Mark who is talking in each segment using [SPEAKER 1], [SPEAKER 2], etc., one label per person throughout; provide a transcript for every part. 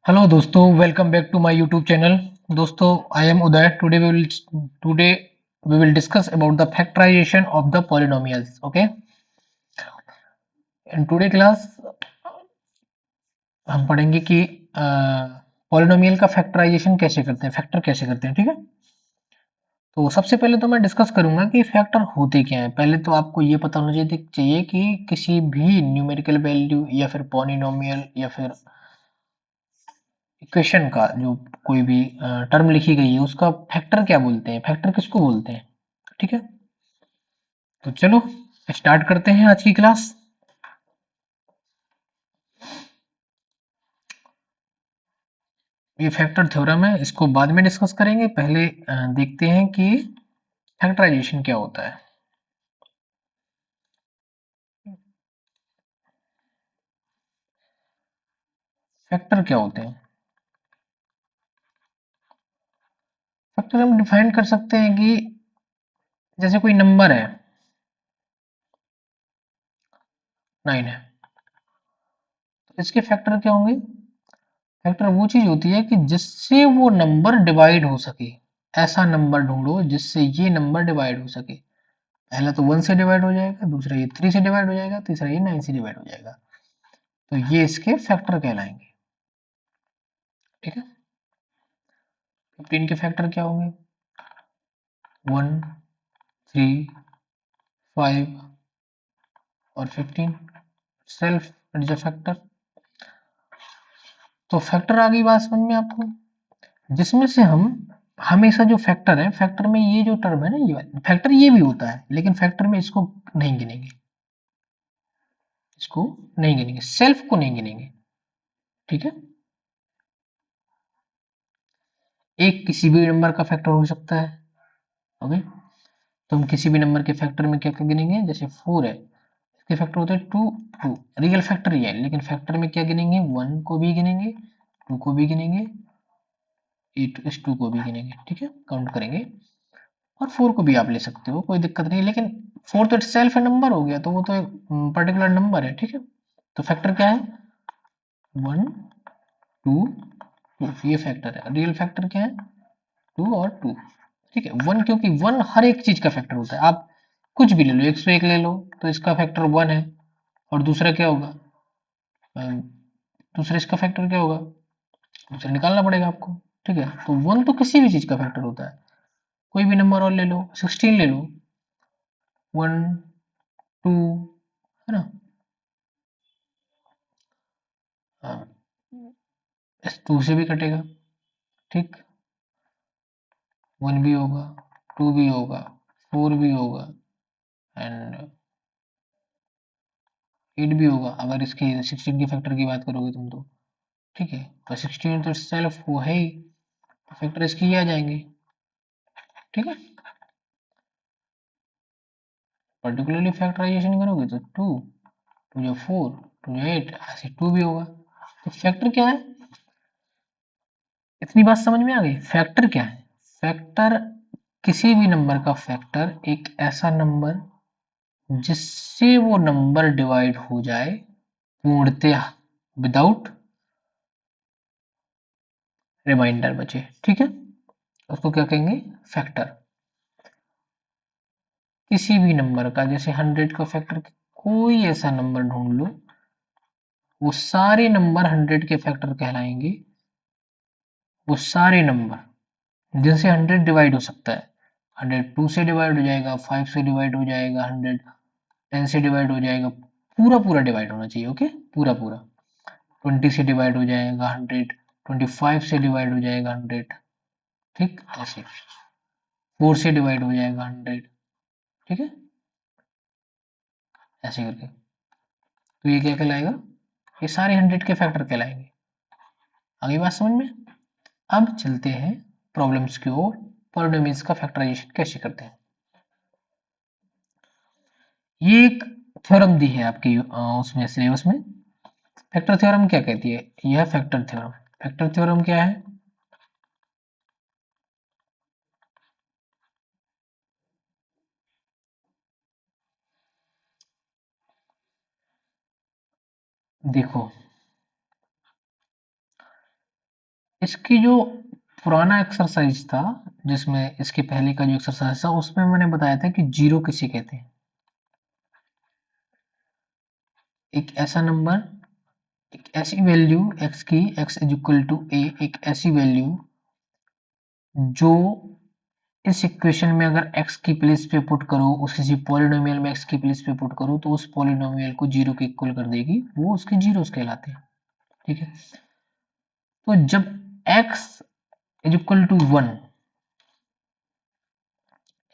[SPEAKER 1] Hello दोस्तों, welcome back to my YouTube channel. दोस्तों, I am Uday. Today we will discuss about the factorisation of the polynomials. Okay, in today class हम पढ़ेंगे कि polynomial का factorisation कैसे करते हैं, फैक्टर कैसे करते हैं। ठीक है, तो सबसे पहले तो मैं डिस्कस करूंगा कि फैक्टर होते क्या हैं। पहले तो आपको ये पता होना चाहिए कि किसी भी न्यूमेरिकल वैल्यू या फिर पॉलिनोमियल या फिर इक्वेशन का जो कोई भी टर्म लिखी गई है उसका फैक्टर क्या बोलते हैं, फैक्टर किसको बोलते हैं। ठीक है, तो चलो स्टार्ट करते हैं आज की क्लास। ये फैक्टर थ्योरम है, इसको बाद में डिस्कस करेंगे। पहले देखते हैं कि फैक्टराइजेशन क्या होता है। फैक्टर क्या होते हैं? फैक्टर हम डिफाइन कर सकते हैं कि जैसे कोई नंबर है, 9 है, तो इसके फैक्टर क्या होंगे? फैक्टर वो चीज होती है कि जिससे वो नंबर डिवाइड हो सके। ऐसा नंबर ढूंढो जिससे ये नंबर डिवाइड हो सके। पहला तो 1 से डिवाइड हो जाएगा, दूसरा ये 3 से डिवाइड हो जाएगा, तीसरा ये 9 से डिवाइड हो जाएगा। तो ये इसके फैक्टर कहलाएंगे। ठीक है, 15 के फैक्टर क्या होंगे? 1, 3, 5 और 15। Self it is a factor. तो फैक्टर आ गई बात समझ में आपको, जिसमें से हम हमेशा जो फैक्टर है, फैक्टर में ये जो टर्म है ना, ये फैक्टर ये भी होता है, लेकिन फैक्टर में इसको नहीं गिनेंगे, इसको नहीं गिनेंगे, सेल्फ को नहीं गिनेंगे। ठीक है, एक किसी भी नंबर का फैक्टर हो सकता है। ओके, तो हम किसी भी नंबर के फैक्टर में क्या क्या गिनेंगे? जैसे 4 है, इसके फैक्टर होते हैं 2, 2 रियल फैक्टर ही है, लेकिन फैक्टर में क्या गिनेंगे? 1 को भी गिनेंगे, 2 को भी गिनेंगे, इस 2 को भी गिनेंगे। ठीक है, काउंट करेंगे। और 4 को भी आप ले सकते हो, कोई दिक्कत नहीं, लेकिन 4 तो सेल्फ नंबर हो गया, तो वो तो एक पर्टिकुलर नंबर है। ठीक है, तो फैक्टर क्या है? 1, 2, 2, ये फैक्टर है। रियल फैक्टर क्या है? 2 और 2। ठीक है, 1, क्योंकि 1 हर एक चीज का फैक्टर होता है। आप कुछ भी ले लो, 101 ले लो तो इसका फैक्टर 1 है। और दूसरा क्या होगा? दूसरा इसका फैक्टर क्या होगा? दूसरा निकालना पड़ेगा आपको। ठीक है, तो 1 तो किसी भी चीज का फैक्टर होता है। कोई भी नंबर और ले लो, 16 ले लो, 1, 2, है ना। हाँ, इस 2 से भी कटेगा। ठीक, 1 भी होगा, 2 भी होगा, 4 भी होगा, एंड 8 भी होगा, अगर इसकी 16 की फैक्टर की बात करोगे तुम तो। ठीक है, तो 16 तो सेल्फ वो है ही, तो फैक्टर इसके ही आ जाएंगे। ठीक है, पर्टिकुलरली फैक्टराइजेशन करोगे तो 2, 2 जो 4, 2 जो 8, ऐसे 2 भी होगा। तो फैक्टर क्या है? इतनी बात समझ में आ गई? फैक्टर क्या है? फैक्टर किसी भी नंबर का फैक्टर एक ऐसा नंबर जिससे वो नंबर डिवाइड हो जाए पूर्णतः, विदाउट रिमाइंडर बचे। ठीक है, उसको क्या कहेंगे? फैक्टर। किसी भी नंबर का, जैसे 100 का फैक्टर, कोई ऐसा नंबर ढूंढ लो, वो सारे नंबर 100 के फैक्टर कहलाएंगे। वो सारे नंबर जिनसे 100 डिवाइड हो सकता है। 100 2 से डिवाइड हो जाएगा, 5 से डिवाइड हो जाएगा, 100 10 से डिवाइड हो जाएगा, पूरा पूरा डिवाइड होना चाहिए। ओके, पूरा पूरा 20 से डिवाइड हो जाएगा 100, 25 से डिवाइड हो जाएगा 100। ठीक, ऐसे 4 से डिवाइड हो जाएगा 100। ठीक है, ऐसे करके। तो ये क्या कहलाएगा? ये सारे 100 के फैक्टर कहलाएंगे। आगे बात समझ में? अब चलते हैं प्रॉब्लम्स की ओर। पॉलिनोमियल्स का फैक्टराइजेशन कैसे करते हैं? ये एक थ्योरम दी है आपकी उसमें सिलेबस में। फैक्टर थ्योरम क्या कहती है? यह फैक्टर थ्योरम। फैक्टर थ्योरम क्या है? देखो, इसकी जो पुराना एक्सरसाइज था, जिसमें इसके पहले का जो एक्सरसाइज था, उसमें मैंने बताया था कि जीरो किसे कहते हैं। एक ऐसा नंबर, एक ऐसी वैल्यू x की, x is equal to a, एक ऐसी वैल्यू जो इस इक्वेशन में अगर x की प्लेस पे पुट करो, उस किसी पॉलिनोमियल में x की प्लेस पे पुट करो, तो उस पॉलिनोमियल को जीरो के इक्वल कर देगी, वो उसके जीरोस कहलाते हैं। ठीक है, तो जब x is equal to 1,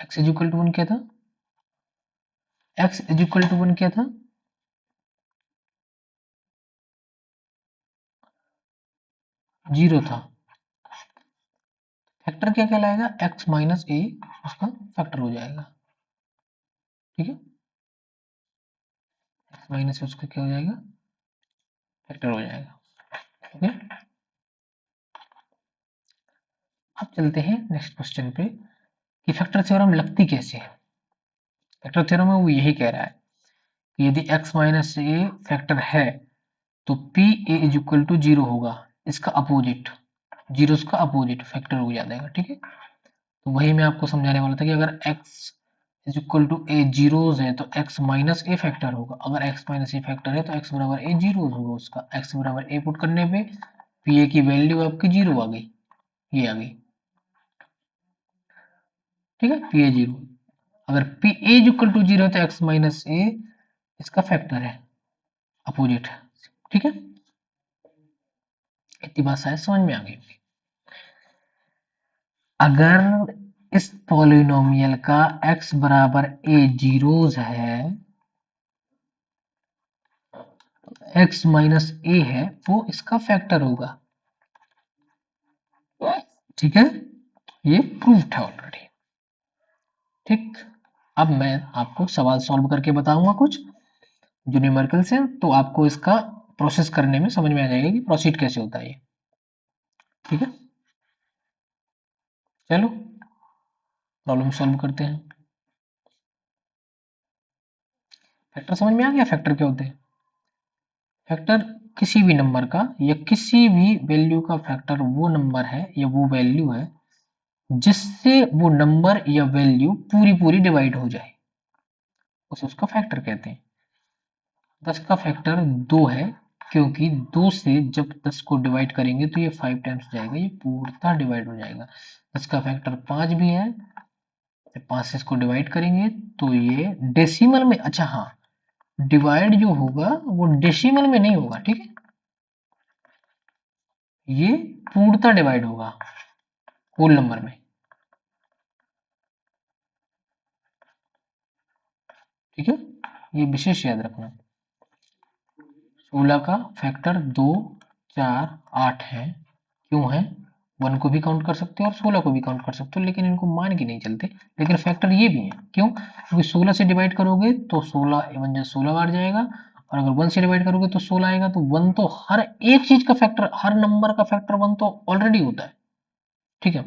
[SPEAKER 1] x is equal to 1 क्या था, x इज इक्वल टू 1 क्या था, जीरो था। फैक्टर क्या कहलाएगा, x माइनस ए, उसका फैक्टर हो जाएगा। ठीक है, x माइनस उसका क्या हो जाएगा, फैक्टर हो जाएगा। ओके, अब चलते हैं नेक्स्ट क्वेश्चन पे कि फैक्टर थ्योरम लगती कैसे है। फैक्टर थ्योरम में वो यही कह रहा है कि यदि x माइनस ए फैक्टर है तो p a is equal to zero होगा, इसका अपोजिट, जीरो का अपोजिट फैक्टर हो जाएगा। ठीक है, तो वही मैं आपको समझाने वाला था कि अगर x is equal to a zeros है तो x माइनस ए फैक्टर होगा, अगर x माइनस ए फैक्टर है तो x बराबर ए जीरोज होगा, उसका x बराबर ए पुट करने पे पी ए की वैल्यू आपकी जीरो आ गई, ये आ गई। ठीक है, पी ए जीरो, अगर p a is equal to zero है तो x माइनस ए इसका फैक्टर है, अपोजिट। ठीक है, इतनी बात शायद समझ में आ गई होगी। अगर इस पॉलिनोमियल का x बराबर a जीरोज है, x माइनस a है वो इसका फैक्टर होगा। ठीक है, ये प्रूफ है ऑलरेडी। ठीक, अब मैं आपको सवाल सॉल्व करके बताऊंगा कुछ जो न्यूमेरिकल्स हैं, तो आपको इसका प्रोसेस करने में समझ में आ जाएगा कि प्रोसीड कैसे होता है ये। ठीक है, चलो प्रॉब्लम सॉल्व करते हैं। फैक्टर समझ में आ गया, फैक्टर क्या होते हैं। फैक्टर किसी भी नंबर का या किसी भी वैल्यू का फैक्टर वो नंबर है या वो वैल्यू है जिससे वो नंबर या वैल्यू पूरी पूरी डिवाइड हो जाए, उसे उसका फैक्टर कहते हैं। 10 का फैक्टर 2 है, क्योंकि 2 से जब 10 को डिवाइड करेंगे तो ये 5 टाइम्स जाएगा, ये पूर्णतः डिवाइड हो जाएगा। 10 का फैक्टर 5 भी है, जब 5 से इसको डिवाइड करेंगे तो ये डेसिमल में, अच्छा हाँ, डिवाइड जो होगा वो डेसिमल में नहीं होगा। ठीक है, ये पूर्णतः डिवाइड होगा होल नंबर में। ठीक है, ये विशेष याद रखना। 16 का फैक्टर 2, 4, 8 है, क्यों है, 1 को भी काउंट कर सकते हो और 16 को भी काउंट कर सकते हो, लेकिन इनको मान के नहीं चलते। लेकिन फैक्टर ये भी है, क्यों, क्योंकि 16 से डिवाइड करोगे तो 16 1 जा 16 बार जाएगा, और अगर 1 से डिवाइड करोगे तो 16 आएगा। तो 1 तो हर एक चीज का फैक्टर, हर नंबर का फैक्टर 1 तो ऑलरेडी होता है। ठीक है,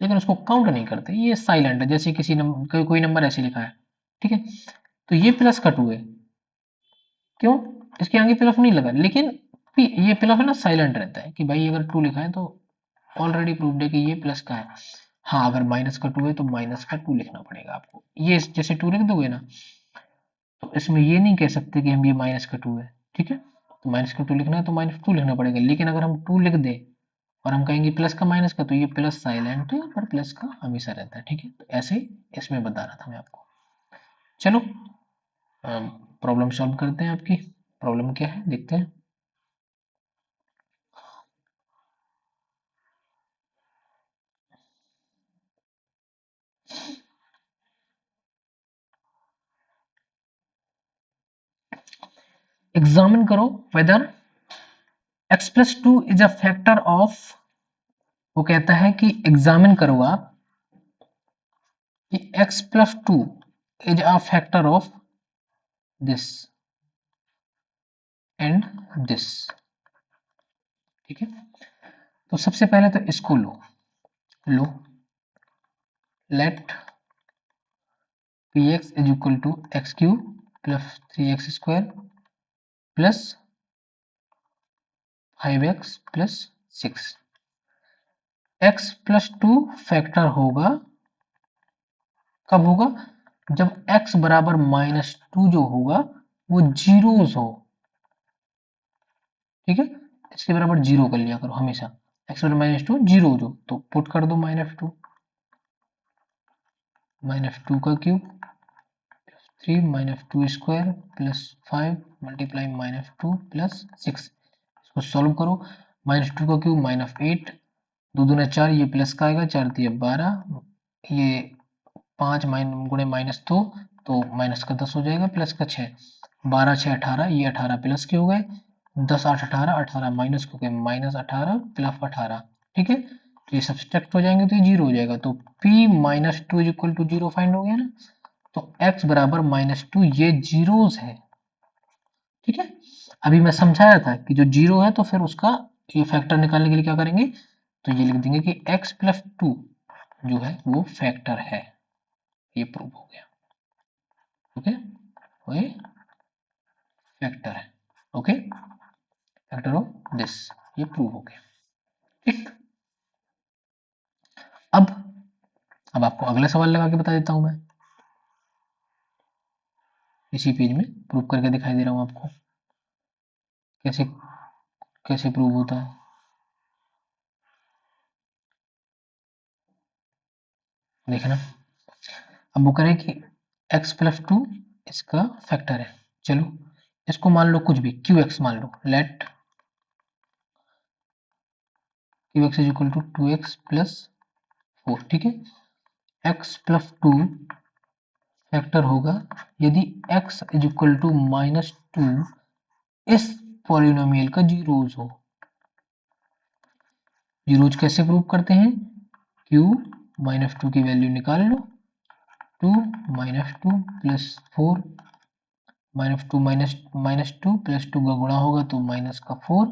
[SPEAKER 1] लेकिन उसको काउंट नहीं करते, ये साइलेंट है। जैसे किसी नंबर, कोई नंबर ऐसे लिखा है, ठीक है, तो ये प्लस का 2 है, क्यों, इसके आगे प्लस नहीं लगा, लेकिन ये प्लस है ना, साइलेंट रहता है कि भाई अगर 2 लिखा है तो ऑलरेडी प्रूव्ड है कि ये प्लस का है। हाँ, अगर माइनस का 2 है तो माइनस का 2 लिखना पड़ेगा आपको, ये जैसे 2 लिख दोगे ना, तो इसमें ये नहीं कह सकते कि हम ये माइनस का 2 है। ठीक है, तो माइनस का 2 लिखना है तो माइनस 2 लिखना पड़ेगा, लेकिन अगर हम 2 लिख दें और हम कहेंगे प्लस का माइनस का, तो ये प्लस साइलेंट है पर प्लस का हमेशा रहता है। ठीक है, तो ऐसे ही इसमें बता रहा था मैं आपको। चलो प्रॉब्लम सॉल्व करते हैं। आपकी प्रॉब्लम क्या है देखते हैं। एग्जामिन करो whether x plus 2 is a factor of, वो कहता है कि एग्जामिन करो आप कि x plus 2 is a factor of this and this. ठीक है, तो सबसे पहले तो इसको लो, लो let P x is equal to x cube plus 3x square plus 5x plus 6। x plus two factor होगा, कब होगा? जब x बराबर -2 जो होगा वो जीरोस हो, ठीक है। इसके बराबर जीरो कर लिया करो हमेशा, x बराबर -2 जीरो जो, तो पुट कर दो -2 का cube 3 -2 square plus 5 multiply -2 plus 6, इसको सॉल्व करो। -2 का क्यूब -8, दो दूना 4, ये प्लस का आएगा, 4 दिया 12, ये 5 गुणे -2 तो माइनस का 10 हो जाएगा, प्लस का 6, 12 6 18, ये 18 प्लस के हो गए, 10 8 18, 18 माइनस के हो गए, -18 प्लस 18, ठीक है। तो ये सब्सट्रैक्ट हो जाएंगे तो ये जीरो हो जाएगा, तो p -2 is equal to zero find हो गया ना। तो x बराबर -2 ये जीरोस है, ठीक है। अभी मैं समझाया था कि जो जीरो है तो फिर उसका ये फैक्टर निकालने के लिए क्या करेंगे, तो ये लिख देंगे कि x प्लस 2 जो है वो फैक्टर है, ये प्रूव हो गया, ओके। ये फैक्टर है, ओके, फैक्टर ऑफ दिस, ये प्रूव हो गया, ठीक। अब अब आपको अगला सवाल लगा के बता देता हूं मैं, इसी पेज में प्रूव करके दिखाई दे रहा हूं आपको कैसे कैसे प्रूव होता है। देखना, अब वो करें कि x प्लस 2 इसका फैक्टर है, चलो इसको मान लो कुछ भी क्यू एक्स मान लो, let Q x is equal to 2x plus 4, ठीक है। x प्लस 2 फैक्टर होगा यदि x इज इक्वल टू -2 इस पॉलिनोमियल का जीरोज हो। जीरोज कैसे प्रूव करते हैं, q -2 की वैल्यू निकाल लो, 2 -2 प्लस 4 -2 -2 प्लस 2 का गुणा होगा तो माइनस का 4,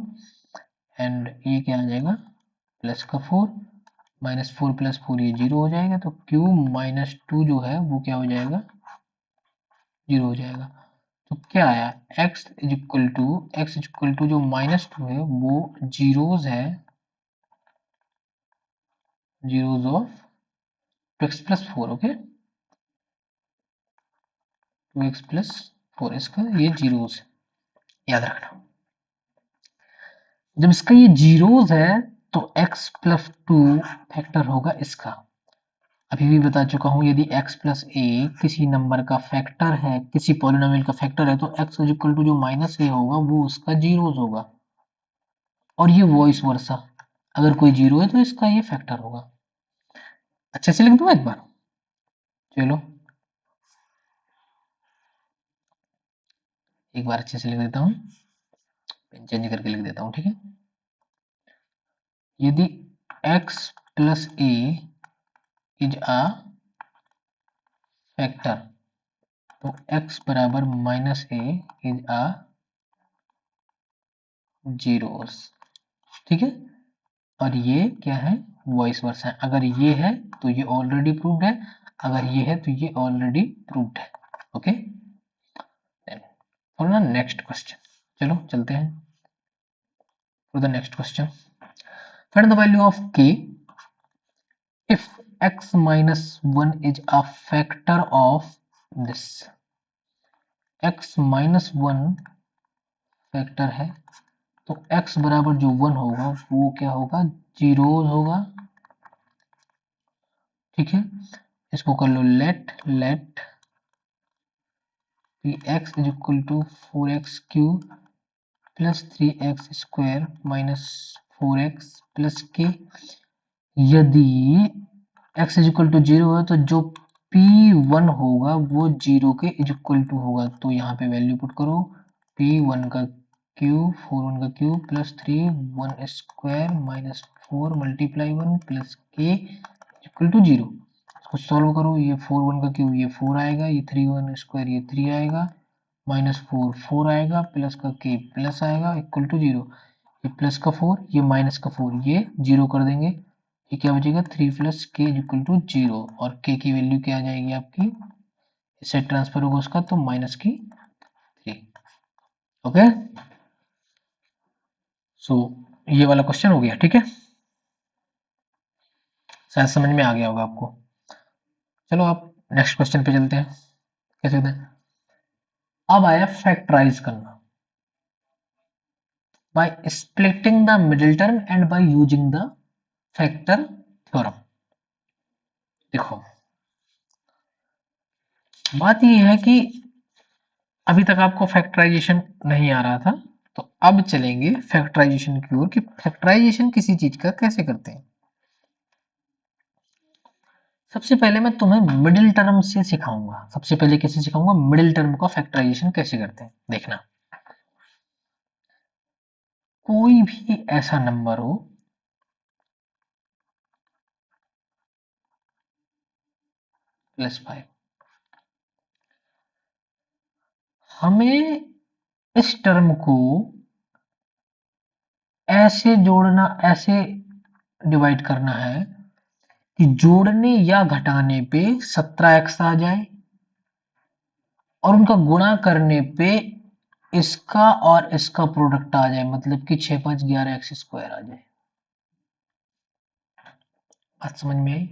[SPEAKER 1] एंड ये क्या आ जाएगा प्लस का 4, -4 प्लस 4 ये जीरो हो जाएगा, तो q -2 जो है वो क्या हो जाएगा, जीरो हो जाएगा। तो क्या आया, x इज इक्वल टू जो -2 है वो जीरोज है, zeros of 2x plus 4, okay, 2x plus 4 इसका ये जीरोज है, याद रखना। जब इसका ये जीरोज है तो x प्लस 2 फैक्टर होगा इसका। अभी भी बता चुका हूं यदि x प्लस ए किसी नंबर का फैक्टर है, किसी पॉलिनोमियल का फैक्टर है, तो x इज इक्वल टू जो माइनस ए होगा वो उसका जीरोज होगा, और ये वॉइस वर्सा, अगर कोई जीरो है तो इसका ये फैक्टर होगा। अच्छे से लिख दूं एक बार, चलो एक बार अच्छे से लिख देता हूँ, पेन चेंज करके लिख देता हूँ, ठीक है। यदि x plus A is a factor, तो x बराबर -a इज अ जीरोस, ठीक है। और ये क्या है, वॉइस वर्सा है, अगर ये है तो ये ऑलरेडी प्रूव्ड है, अगर ये है तो ये ऑलरेडी प्रूव्ड है, okay. For the next question, चलो चलते हैं for the next question. Find the value of k if x minus 1 is a factor of this, x minus 1 factor है तो x बराबर जो 1 होगा वो क्या होगा, जीरोज होगा, ठीक है। इसको कर लो let x is equal to 4x cube plus 3x square minus 4x plus K. यदि x is equal to zero है तो जो p1 होगा वो जीरो के इज इक्वल टू होगा, तो यहाँ पे वैल्यू पुट करो, p1 का क्यूब 4 1 का cube plus 3 1 square minus 4 multiply 1 plus के इक्वल टू जीरो। इसको सॉल्व करो, ये 4 1 का क्यूब ये 4 आएगा, ये 3 1 स्क्वायर ये 3 आएगा, -4 4 आएगा, प्लस का के प्लस आएगा इक्वल टू जीरो, ये प्लस का 4 ये माइनस का 4 ये जीरो कर देंगे, ये क्या बचेगा 3 प्लस के इक्वल टू जीरो, और के की वैल्यू क्या आ जाएगी आपकी, इससे ट्रांसफर होगा उसका तो माइनस की 3, ओके। सो ये वाला क्वेश्चन हो गया, ठीक है। शायद समझ में आ गया होगा आपको। चलो आप नेक्स्ट क्वेश्चन पे चलते हैं। कैसे होता है? अब आया फैक्टराइज करना by splitting the middle term and by using the factor theorem. देखो, बात यह है कि अभी तक आपको फैक्टराइजेशन नहीं आ रहा था, तो अब चलेंगे फैक्टराइजेशन की ओर कि फैक्टराइजेशन किसी चीज का कैसे करते हैं। सबसे पहले मैं तुम्हें मिडिल टर्म से सिखाऊंगा। सबसे पहले कैसे सिखाऊंगा? मिडिल टर्म का फैक्टराइजेशन कैसे करते हैं, देखना। कोई भी ऐसा नंबर हो +5, हमें इस टर्म को ऐसे जोड़ना, ऐसे डिवाइड करना है कि जोड़ने या घटाने पे 17x आ जाए और उनका गुणा करने पे इसका और इसका प्रोडक्ट आ जाए, मतलब कि 6 5 11 एक्स स्क्वायर आ जाए। बात समझ में आई?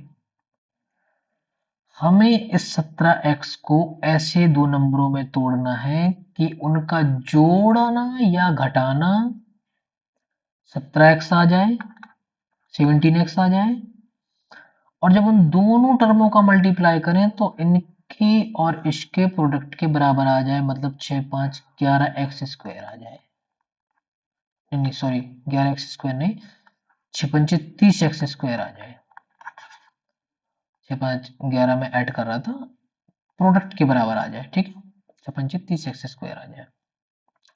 [SPEAKER 1] हमें इस 17x को ऐसे दो नंबरों में तोड़ना है कि उनका जोड़ना या घटाना 17x आ जाए, 17x आ जाए, और जब उन दोनों टर्मों का मल्टीप्लाई करें तो इनकी और इसके प्रोडक्ट के बराबर आ जाए, मतलब 6 5 11 एक्स स्क्वायर आ जाए। नहीं सॉरी, 11 एक्स स्क्वायर नहीं, 6 5 30 एक्स स्क्वायर आ जाए। 6 5 11 में ऐड कर रहा था, प्रोडक्ट के बराबर आ जाए, ठीक है। 6 5 30 एक्स स्क्वायर आ जाए।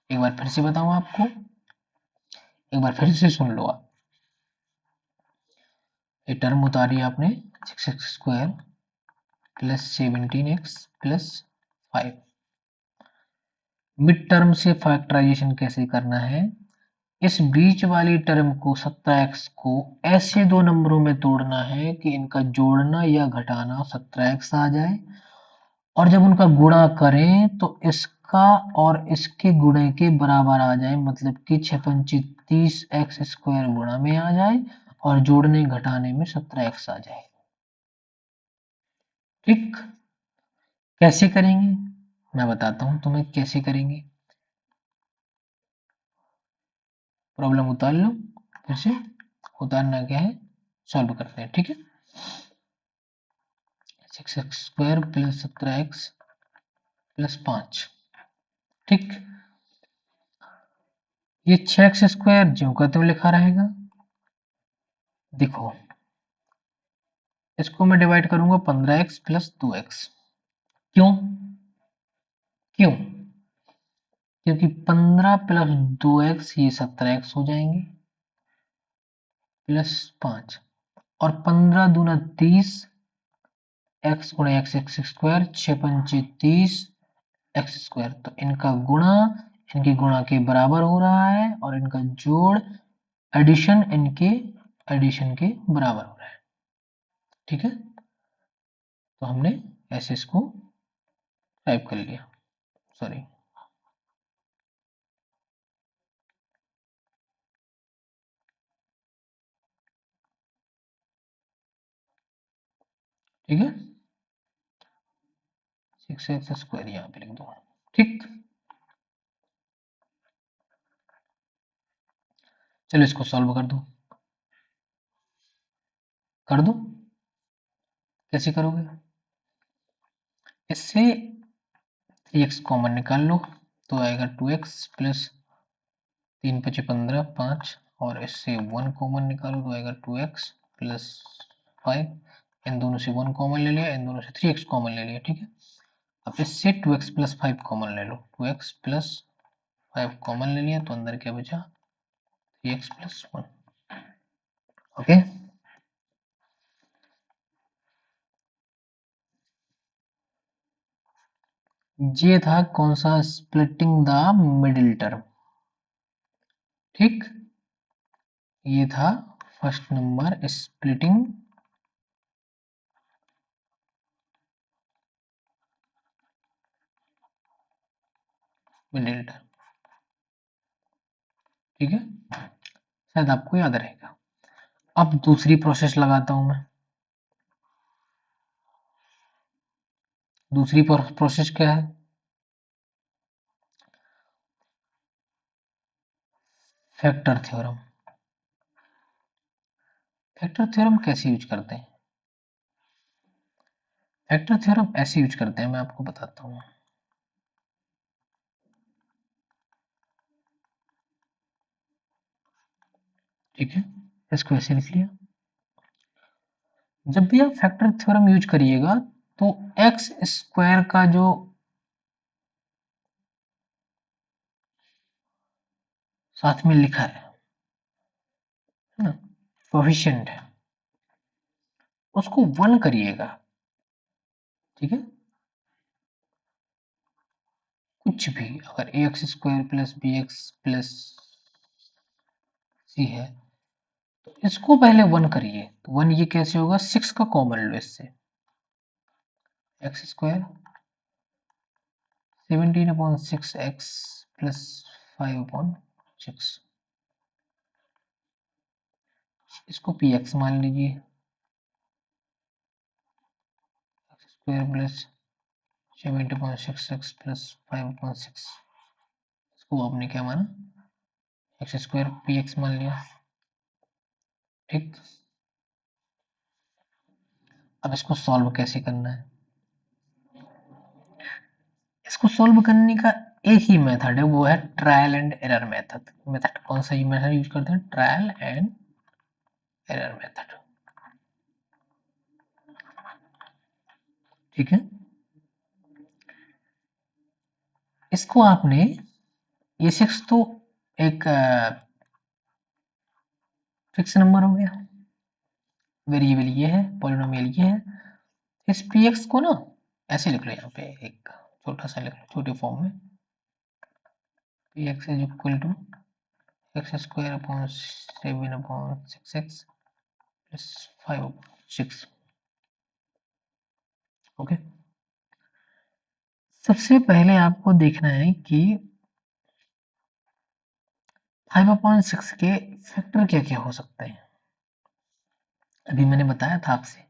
[SPEAKER 1] एक बार फिर से बताऊं आपको, एक बार फिर से सुन लो आप। ये टर्म उतारी आपने, 6 x square plus 17x plus 5। Mid term से फैक्टराइजेशन कैसे करना है? इस बीच वाली टर्म को 17x को ऐसे दो नंबरों में तोड़ना है कि इनका जोड़ना या घटाना 17x आ जाए, और जब उनका गुणा करें तो इसका और इसके गुणे के बराबर आ जाए, मतलब कि 6 पंचे 30 एक्स स्क्वायर गुणा में आ जाए और जोड़ने घटाने में 17x आ जाए। ठीक, कैसे करेंगे मैं बताता हूं तुम्हें कैसे करेंगे। प्रॉब्लम उतार लो, फिर से उतारना क्या है, सॉल्व करते हैं, ठीक है। 6x square plus 17x plus 5, ठीक। ये 6x स्क्वायर ज्यों का त्यों लिखा रहेगा। देखो, इसको मैं डिवाइड करूंगा 15x प्लस 2x। क्यों? क्यों? क्योंकि 15 प्लस 2x ये 17x हो जाएंगे, प्लस 5, और 15 दूना 30, x गुणा एक्स एक्स स्क्वायर, 6 पंचे 30 एक्स स्क्वायर। तो इनका गुणा इनके गुणा के बराबर हो रहा है और इनका जोड़ एडिशन इनके एडिशन के बराबर हो रहा है, ठीक है। तो हमने ऐसे इसको टाइप कर लिया, सॉरी। ठीक है, 6x स्क्वायर यहाँ पे लिख दो, ठीक। चलो इसको सॉल्व कर दो, कर दो। कैसे करोगे? इससे 3x कॉमन निकाल लो, तो आएगा 2x प्लस 3 पचे 15 5, और इससे 1 कॉमन निकालो तो आएगा 2x प्लस 5। इन दोनों से 1 कॉमन ले लिया, इन दोनों से 3x कॉमन ले लिया, ठीक है। अब इससे 2x प्लस 5 कॉमन ले लो, 2x प्लस 5 कॉमन ले लिया, तो अंदर क्या बचा, 3x प्लस 1। ओके, ये था कौन सा, स्प्लिटिंग द मिडिल टर्म, ठीक। ये था first number, splitting middle term, ठीक है। शायद आपको याद रहेगा। अब दूसरी प्रोसेस लगाता हूं मैं। दूसरी प्रोसेस क्या है? Factor theorem. फैक्टर थ्योरम कैसे यूज करते हैं? फैक्टर थ्योरम ऐसे यूज करते हैं, मैं आपको बताता हूँ। ठीक है, इसको ऐसे लिख लिया। जब भी आप फैक्टर थ्योरम यूज करिएगा तो एक्स स्क्वायर का जो साथ में लिखा है ना, कोएफिशिएंट है, उसको 1 करिएगा। ठीक है, कुछ भी अगर a x square plus b x plus c है तो इसको पहले 1 करिए। तो 1 ये कैसे होगा? 6 का कॉमन लो इससे, एक्स स्क्वायर 17/6 एक्स प्लस 5/6, इसको पी एक्स मान लीजिए। X square plus 17/6 x plus 5/6, इसको आपने क्या माना? एक्स स्क्वायर पी एक्स मान लिया। ठीक, अब इसको सॉल्व कैसे करना है? इसको सॉल्व करने का एक ही मेथड है, वो है trial and error method. Method कौन सा मेथड यूज करते हैं? Trial and error method. ठीक है, इसको आपने, ये 6 तो एक फिक्स नंबर हो गया, वेरिएबल ये है, पॉलिनोमियल ये है। इस पी एक्स को ना ऐसे लिख लो, यहाँ पे एक छोटा सा लिख लो छोटे फॉर्म में, p x is equal to x square upon 7/6 x plus 5/6। Okay, सबसे पहले आपको देखना है कि 5/6 के फैक्टर क्या क्या हो सकते हैं। अभी मैंने बताया था आपसे,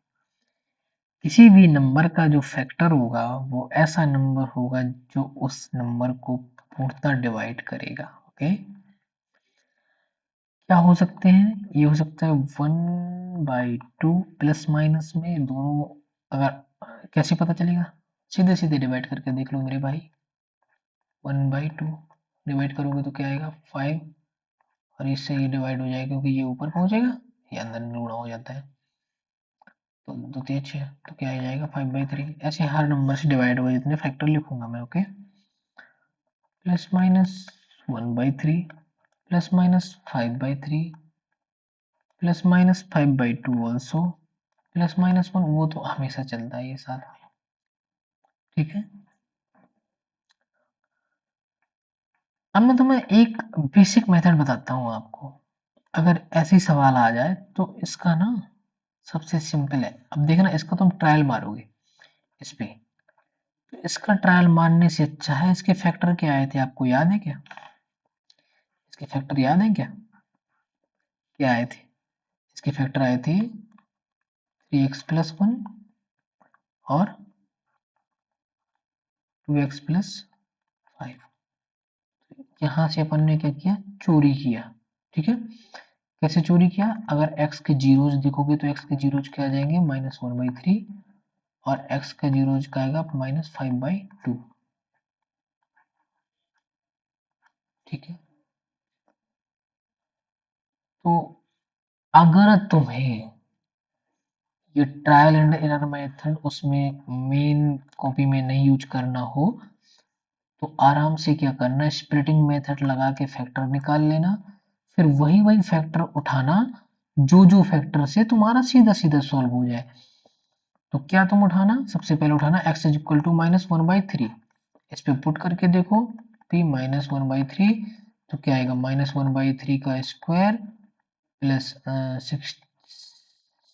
[SPEAKER 1] किसी भी नंबर का जो फैक्टर होगा वो ऐसा नंबर होगा जो उस नंबर को पूर्णतः डिवाइड करेगा। ओके, क्या हो सकते हैं? ये हो सकता है 1/2 प्लस माइनस में दोनों। अगर कैसे पता चलेगा? सीधे सीधे डिवाइड करके देख लो मेरे भाई। 1/2 डिवाइड करोगे तो क्या आएगा? 5, और इससे ये डिवाइड हो जाएगा क्योंकि ये ऊपर पहुंचेगा, ये अंदर गुणा हो जाता है, तो 2 3 6, तो क्या आ जाएगा? 5/3। ऐसे हर नंबर से डिवाइड हुआ जितने फैक्टर लिखूंगा मैं। Okay, plus minus 1/3 plus minus 5/3 plus minus 5/2 also plus minus 1, वो तो हमेशा चलता है ये साथ में। ठीक है, अब मैं तुम्हें एक बेसिक मेथड बताता हूँ आपको। अगर ऐसे ही सवाल आ जाए तो इसका ना सबसे सिंपल है। अब देखना, इसका तुम ट्रायल मारोगे इस पे, तो इसका ट्रायल मारने से अच्छा है इसके फैक्टर क्या आए थे, आपको याद है क्या? इसके फैक्टर याद है क्या? क्या आए थे? इसके फैक्टर आए थे 3x+1 और 2x+5। यहां से अपन ने क्या किया? चोरी किया। ठीक है, कैसे चोरी किया? अगर x के जीरोज देखोगे तो x के जीरोज क्या आ जाएंगे? -1/3, और x का जीरोज का आएगा -5/2। ठीक है, तो अगर तुम्हें ये ट्रायल एंड एरर मेथड उसमें मेन कॉपी में नहीं यूज करना हो तो आराम से क्या करना है? स्प्लिटिंग मेथड लगा के फैक्टर निकाल लेना, फिर वही वही फैक्टर उठाना जो जो फैक्टर से तुम्हारा सीधा सीधा सॉल्व हो जाए। तो क्या तुम उठाना? सबसे पहले उठाना x इज इक्वल टू -1/3। इस पे पुट करके देखो, p -1/3, तो क्या आएगा? -1/3 का स्क्वायर प्लस 17/6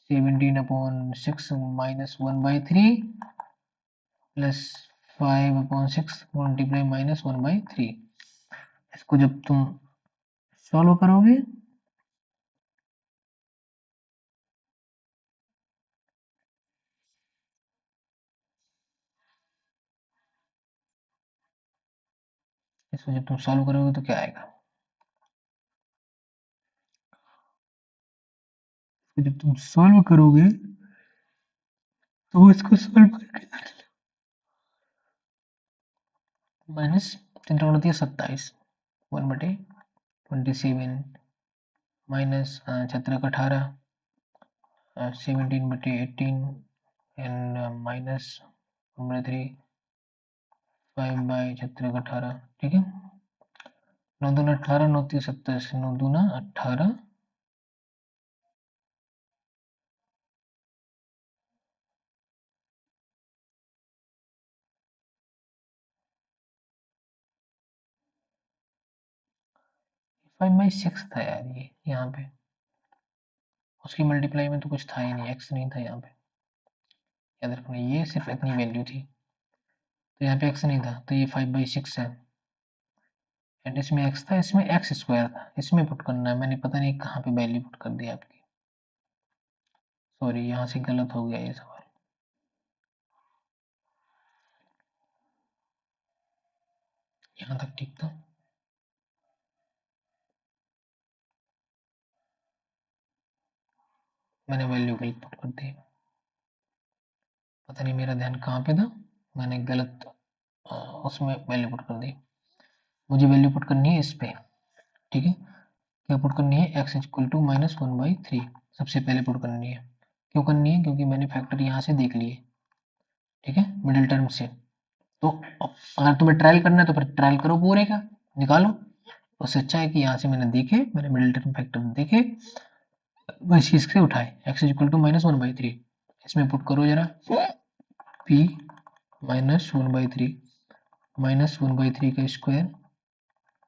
[SPEAKER 1] -1/3 प्लस 5/6 मल्टीप्लाई -1/3। इसको जब तुम सॉल्व करोगे इसको जब तुम सॉल्व करोगे तो क्या आएगा, जब तुम सॉल्व करोगे तो इसको सॉल्व करके माइनस 3×27 1/27 माइनस 17×18 17/18 एंड माइनस 1/3 5/17×18। ठीक है, 9×2 18, 9×3 27, 9×2 18, 5/6 था यार, ये यहाँ पे उसकी मल्टीप्लाई में तो कुछ था ही नहीं, एक्स नहीं था यहाँ पे, याद रखना ये सिर्फ इतनी वैल्यू थी, तो यहाँ पे एक्स नहीं था, तो ये 5/6 है। एंड इसमें एक्स था, इसमें एक्स स्क्वायर था, इसमें पुट करना है, मैंने पता नहीं कहाँ पे वैल्यू पुट कर दी आपकी, सॉरी यहाँ से गलत हो गया ये सवाल। यहाँ तक ठीक था, मैंने वैल्यू गलत पुट कर दी, पता नहीं मेरा ध्यान कहाँ पे था, मैंने गलत उसमें वैल्यू पुट कर दी। मुझे वैल्यू पुट करनी है इस पे, ठीक है, क्या पुट करनी है, एक्स इक्वल टू -1/3 सबसे पहले पुट करनी है। क्यों करनी है, क्योंकि मैंने फैक्टर यहाँ से देख लिए, ठीक है, मिडिल टर्म से। तो अगर तुम्हें ट्रायल करना है तो फिर ट्रायल करो पूरे का, निकालो। उससे अच्छा है कि यहाँ से मैंने देखे, मैंने मिडिल टर्म फैक्टर देखे, बस चीज से उठाए, एक्स इक्वल टू -1/3, इसमें पुट करो जरा, p -1/3 -1/3 का स्क्वायर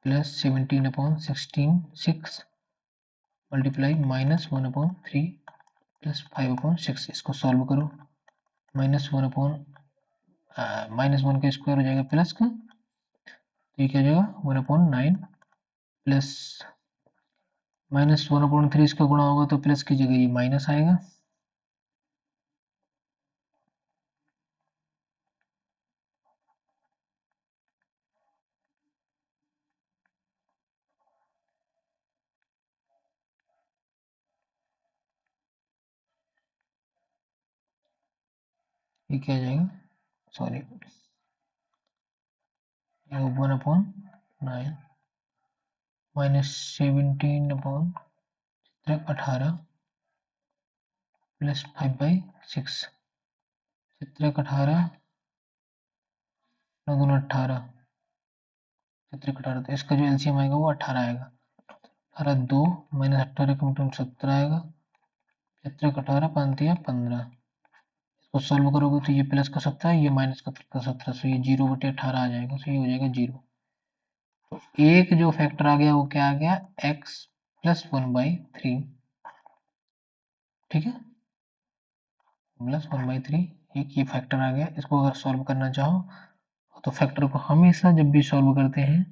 [SPEAKER 1] प्लस 17/16 6 मल्टीप्लाई -1/3 प्लस 5/6, इसको सॉल्व करो, -1 का स्क्वायर हो जाएगा प्लस का, तो ये क्या हो जाएगा 1/9 प्लस -1/3, इसका गुणा होगा तो प्लस की जगह ये माइनस आएगा, ये क्या आ जाएगा, सॉरी 1/9 -17/18 प्लस 5/6, 17/18 9×2 18, 17/18, तो इसका जो एलसीएम आएगा वो 18 आएगा, 18 2 -18 का मतलब 17 आएगा, 17/18 5 दिया 15, इसको सॉल्व करोगे तो ये प्लस का 17, ये माइनस का 17, सो ये 0/18 आ जाएगा, सो ये हो जाएगा 0। तो एक जो फैक्टर आ गया वो क्या आ गया, x प्लस 1/3, ठीक है, +1/3, एक ये फैक्टर आ गया, इसको अगर सॉल्व करना चाहो तो फैक्टर को हमेशा जब भी सॉल्व करते हैं,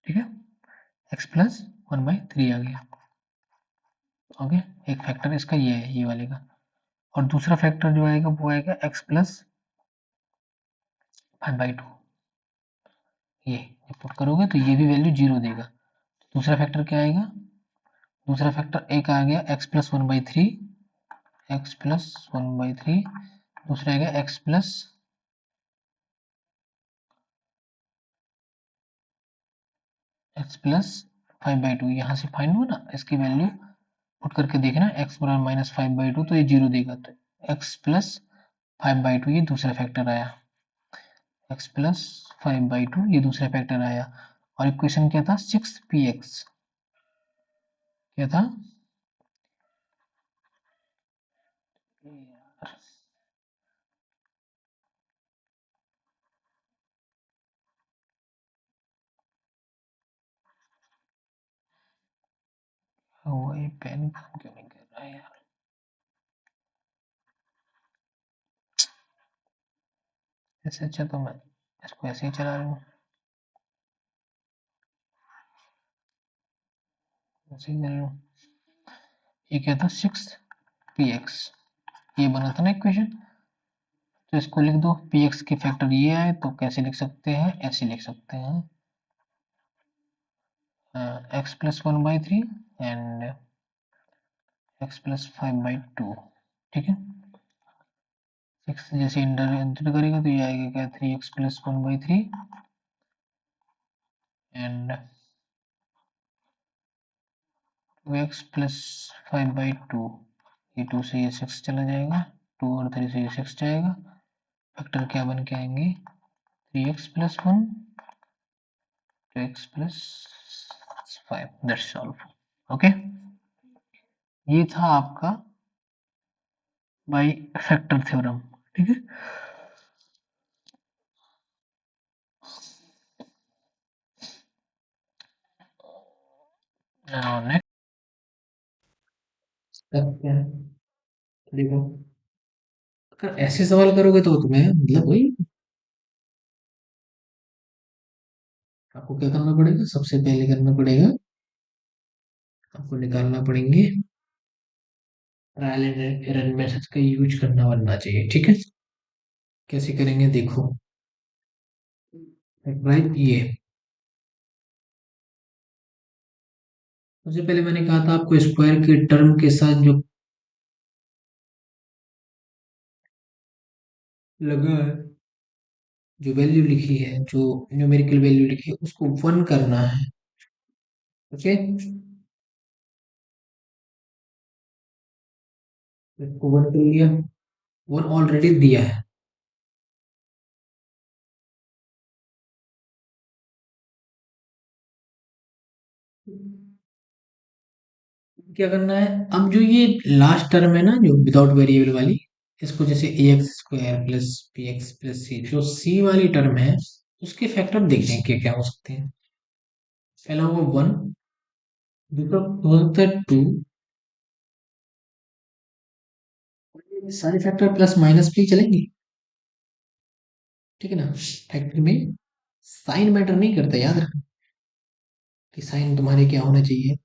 [SPEAKER 1] ठीक है, x प्लस 1/3 आ गया, ओके, एक फैक्टर इसका ये है, ये वाले का। और दूसरा फैक्टर जो आएगा वो आएगा x प्लस 5/2, ये पुट करोगे तो ये भी वैल्यू 0 देगा। दूसरा फैक्टर क्या आएगा, दूसरा फैक्टर एक आ गया x प्लस 1/3, x प्लस 1/3, दूसरा आएगा x प्लस 5/2, यहाँ से फाइंड हुआ ना, इसकी वैल्यू पुट करके देखना, x बराबर -5/2, तो ये 0 देगा, तो x प्लस 5/2 ये दूसरा फैक्टर आया, x प्लस 5/2 ये दूसरा फैक्टर आया। और इक्वेशन क्या था, 6px, क्या था, वो ये पेन काम क्यों नहीं कर रहा है यार, इससे अच्छा तो मैं इसको ऐसे ही चला लूँ, ऐसे ही कर लूँ। ये क्या था, 6px, ये बना था ना इक्वेशन, तो इसको लिख दो, पी एक्स की फैक्टर ये आए तो कैसे लिख सकते हैं, ऐसे लिख सकते हैं, x plus 1/3 and x plus 5/2। ठीक है, सिक्स जैसे इंटर इंटर करेगा तो ये आएगा क्या, 3x plus 1/3 and 2x plus 5/2। ये 2 से ये 6 चला जाएगा, 2 और 3 से ये 6 जाएगा, फैक्टर क्या बन के आएंगे, 3x plus 1, 2x plus 5, that's solve. Okay, ये था आपका बाई फैक्टर थ्योरम। ठीक है, नेक्स्ट क्या है, देखो अगर ऐसे सवाल करोगे तो तुम्हें मतलब वही, आपको क्या करना पड़ेगा, सबसे पहले करना पड़ेगा, आपको निकालना पड़ेंगे ट्रायल एंड एरर मेथड का यूज करना बनना चाहिए। ठीक है, कैसे करेंगे देखो, राइट ये सबसे पहले मैंने कहा था आपको स्क्वायर के टर्म के साथ जो लगा है, जो वैल्यू लिखी है, जो न्यूमेरिकल वैल्यू लिखी है उसको वन करना है। ओके, इसको वन कर लिया, वन ऑलरेडी दिया है, क्या करना है, अब जो ये लास्ट टर्म है ना जो विदाउट वेरिएबल वाली, इसको जैसे a x square plus b x plus c, जो सी वाली टर्म है उसके फैक्टर देखते हैं क्या क्या हो सकते हैं। पहला हुआ वन, दूसरा हो सकता है टू, सारे फैक्टर प्लस माइनस पे ही चलेंगे। ठीक है ना, फैक्टर में साइन मैटर नहीं करता, याद रखना कि साइन तुम्हारे क्या होना चाहिए,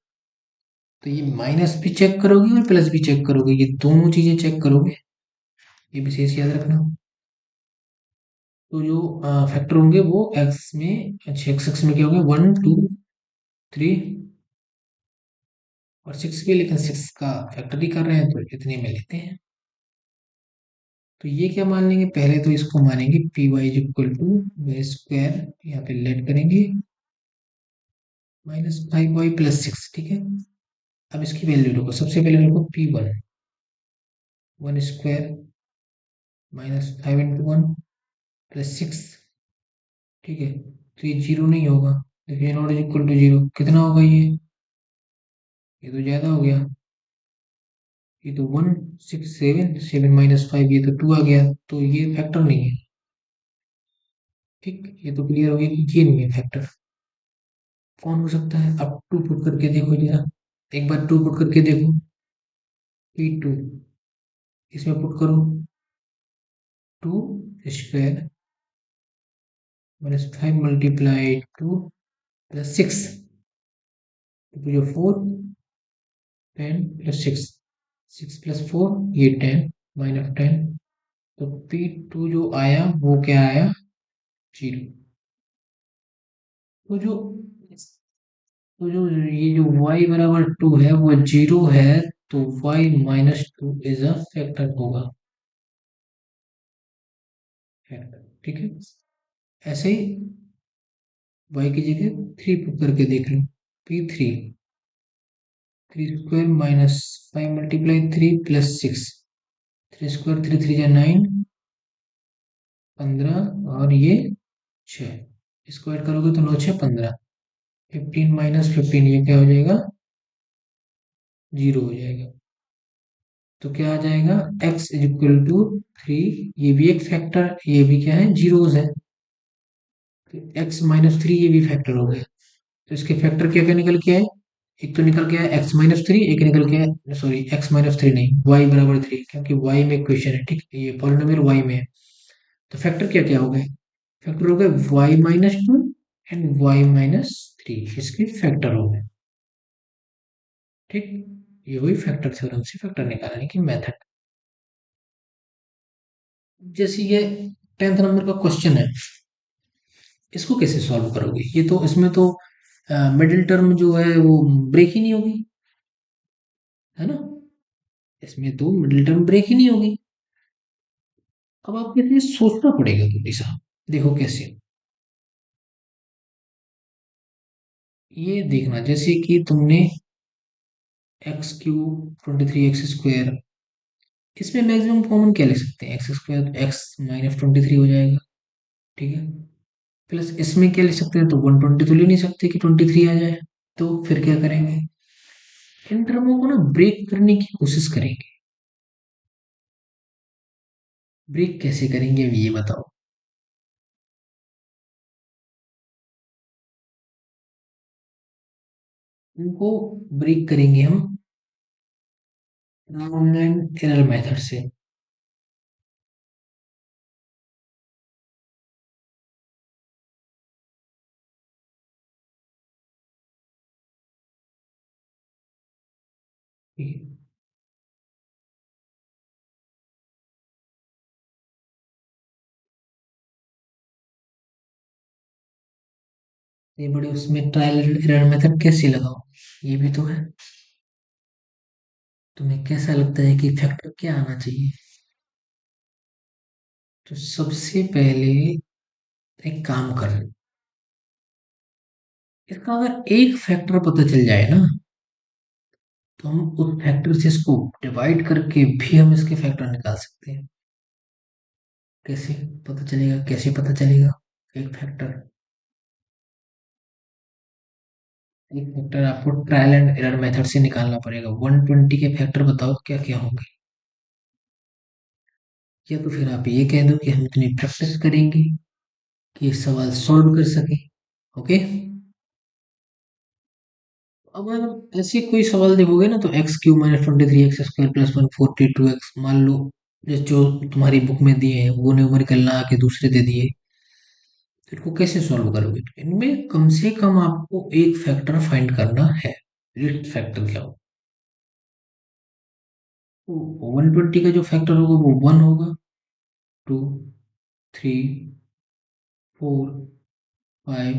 [SPEAKER 1] तो ये माइनस भी चेक करोगे और प्लस भी चेक करोगे, ये दोनों चीजें चेक करोगे, ये विशेष याद रखना। तो जो फैक्टर होंगे वो एक्स में, अच्छा एक्स एक्स में क्या होंगे, 1 2 3 और 6 भी, लेकिन 6 का फैक्टर ही कर रहे हैं तो इतने में लेते हैं। तो ये क्या मान लेंगे, पहले तो इसको मानेंगे p y equal to y square, यहाँ पे लेट करेंगे -5y + 6। ठीक है, अब इसकी वैल्यू रखो, सबसे पहले रखो P1, 1 स्क्वायर -5 × 1 + 6। ठीक है, तो ये जीरो नहीं होगा, देखिए not is equal to zero, कितना होगा ये तो ज्यादा हो गया, ये तो 1 6 7 7 - 5, ये तो 2 आ गया, तो ये फैक्टर नहीं है। ठीक, ये तो क्लियर हो गया कि ये नहीं है फैक्टर। कौन हो सकता है, अब टू पुट करके देखो जरा, एक बार टू पुट करके देखो, P2 इसमें पुट करो, 2 स्क्वायर -5 × 2 + 6, तो जो 4 10 + 6, 6 + 4 ये 10 - 10, तो P2 जो आया वो क्या आया, जीरो। तो जो तो जो ये जो y बराबर 2 है वो जीरो है, तो y - 2 इज अ फैक्टर होगा, फैक्टर। ठीक है, ऐसे ही y की जगह 3 पुट करके देख लो, P3 3 स्क्वायर -5 × 3 + 6, 3 स्क्वायर 3 3 जा 9 15 और ये 6, इसको ऐड करोगे तो 9 6 15, 15 - 15 ये क्या हो जाएगा, जीरो हो जाएगा। तो क्या आ जाएगा, x इज इक्वल टू 3, ये भी एक फैक्टर, ये भी क्या है, जीरोज है, तो x - 3 ये भी फैक्टर हो गया। तो इसके फैक्टर क्या क्या निकल के आए, एक तो निकल के आया x - 3, एक निकल के आया, सॉरी x - 3 नहीं, y बराबर 3, क्योंकि y में क्वेश्चन है, ठीक, ये पॉलिनोमियल y में है। तो फैक्टर क्या क्या हो गए, फैक्टर हो गए y - 2 एंड y - 3, इसके फैक्टर हो गए। ठीक, ये हुई फैक्टर थ्योरम से फैक्टर निकालने की मेथड। जैसे ये 10th नंबर का क्वेश्चन है, इसको कैसे सॉल्व करोगे? ये तो इसमें तो मिडिल टर्म जो है वो ब्रेक ही नहीं होगी, है ना? इसमें तो मिडिल टर्म ब्रेक ही नहीं होगी। अब आपको इसमें सोचना पड़ेगा थोड़ी सा। देखो कैसे, ये देखना जैसे कि तुमने एक्स क्यूब 23 x स्क्वायर, इसमें मैक्सिमम कॉमन क्या ले सकते हैं? एक्स स्क्वायर x-23 हो जाएगा, ठीक है। प्लस इसमें क्या ले सकते हैं? तो 120 तो ले नहीं सकते कि 23 आ जाए। तो फिर क्या करेंगे? इन टर्मों को ना ब्रेक करने की कोशिश करेंगे। ब्रेक कैसे करेंगे अभी ये बताओ। इनको ब्रेक करेंगे हम ऑनलाइन एरर मेथड से। ठीक है? ये बड़े उसमें ट्रायल एरर मेथड कैसे लगाओ, ये भी तो है। तुम्हें कैसा लगता है कि फैक्टर क्या आना चाहिए? तो सबसे पहले एक काम कर, इसका अगर एक फैक्टर पता चल जाए ना, तो हम उस फैक्टर से इसको डिवाइड करके भी हम इसके फैक्टर निकाल सकते हैं। कैसे पता चलेगा? कैसे पता चलेगा एक फैक्टर? एक फैक्टर आपको ट्रायल एंड एरर मेथड से निकालना पड़ेगा। 120 के फैक्टर बताओ क्या क्या होंगे। या तो फिर आप ये कह दो कि हम इतनी प्रैक्टिस करेंगे कि ये सवाल सॉल्व कर सके। ओके। अब अगर ऐसे कोई सवाल देखोगे ना, तो x³ - 23 x² +142x मान लो, जो तुम्हारी बुक में दिए हैं वो न्यूमेरिकल ना आके दूसरे दे दिए, तो इनको कैसे सॉल्व करोगे? इनमें कम से कम आपको एक फैक्टर फाइंड करना है। लीस्ट फैक्टर क्या हो? 120 का जो फैक्टर होगा वो 1 होगा, 2, 3, 4, 5,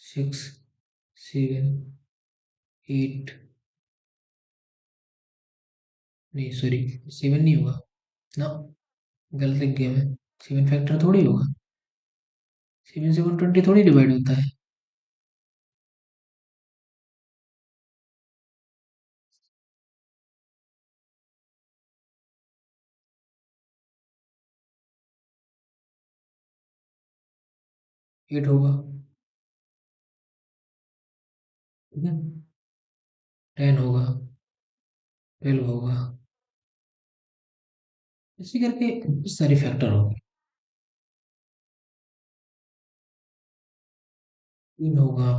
[SPEAKER 1] 6, 7, 8, नहीं सॉरी, 7 नहीं होगा ना, गलत लिख गया मैं। 7 फैक्टर थोड़ी होगा, 7 से 120 थोड़ी डिवाइड होता है। 8 होगा, ठीक है। 10 होगा, 12 होगा, इसी करके बहुत सारे फैक्टर होंगे। 3 होगा,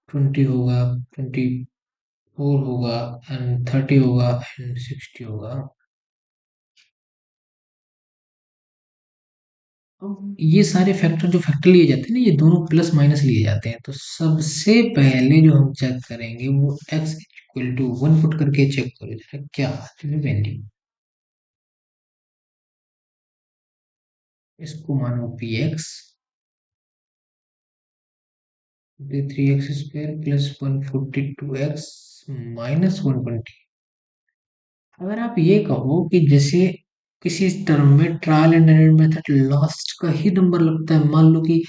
[SPEAKER 1] 20 होगा, 24 होगा, एंड 30 होगा, एंड 60 होगा। अब ये सारे फैक्टर जो फैक्टर लिए जाते हैं ना, ये दोनों प्लस माइनस लिए जाते हैं। तो सबसे पहले जो हम चेक करेंगे वो x = 1 पुट करके चेक करो जरा क्या आती है वैल्यू। इसको मानो पी एक्स 3x² +142x -120। अगर आप ये कहो कि जैसे किसी टर्म में trial and error method last का ही नंबर लगता है, मान लो कि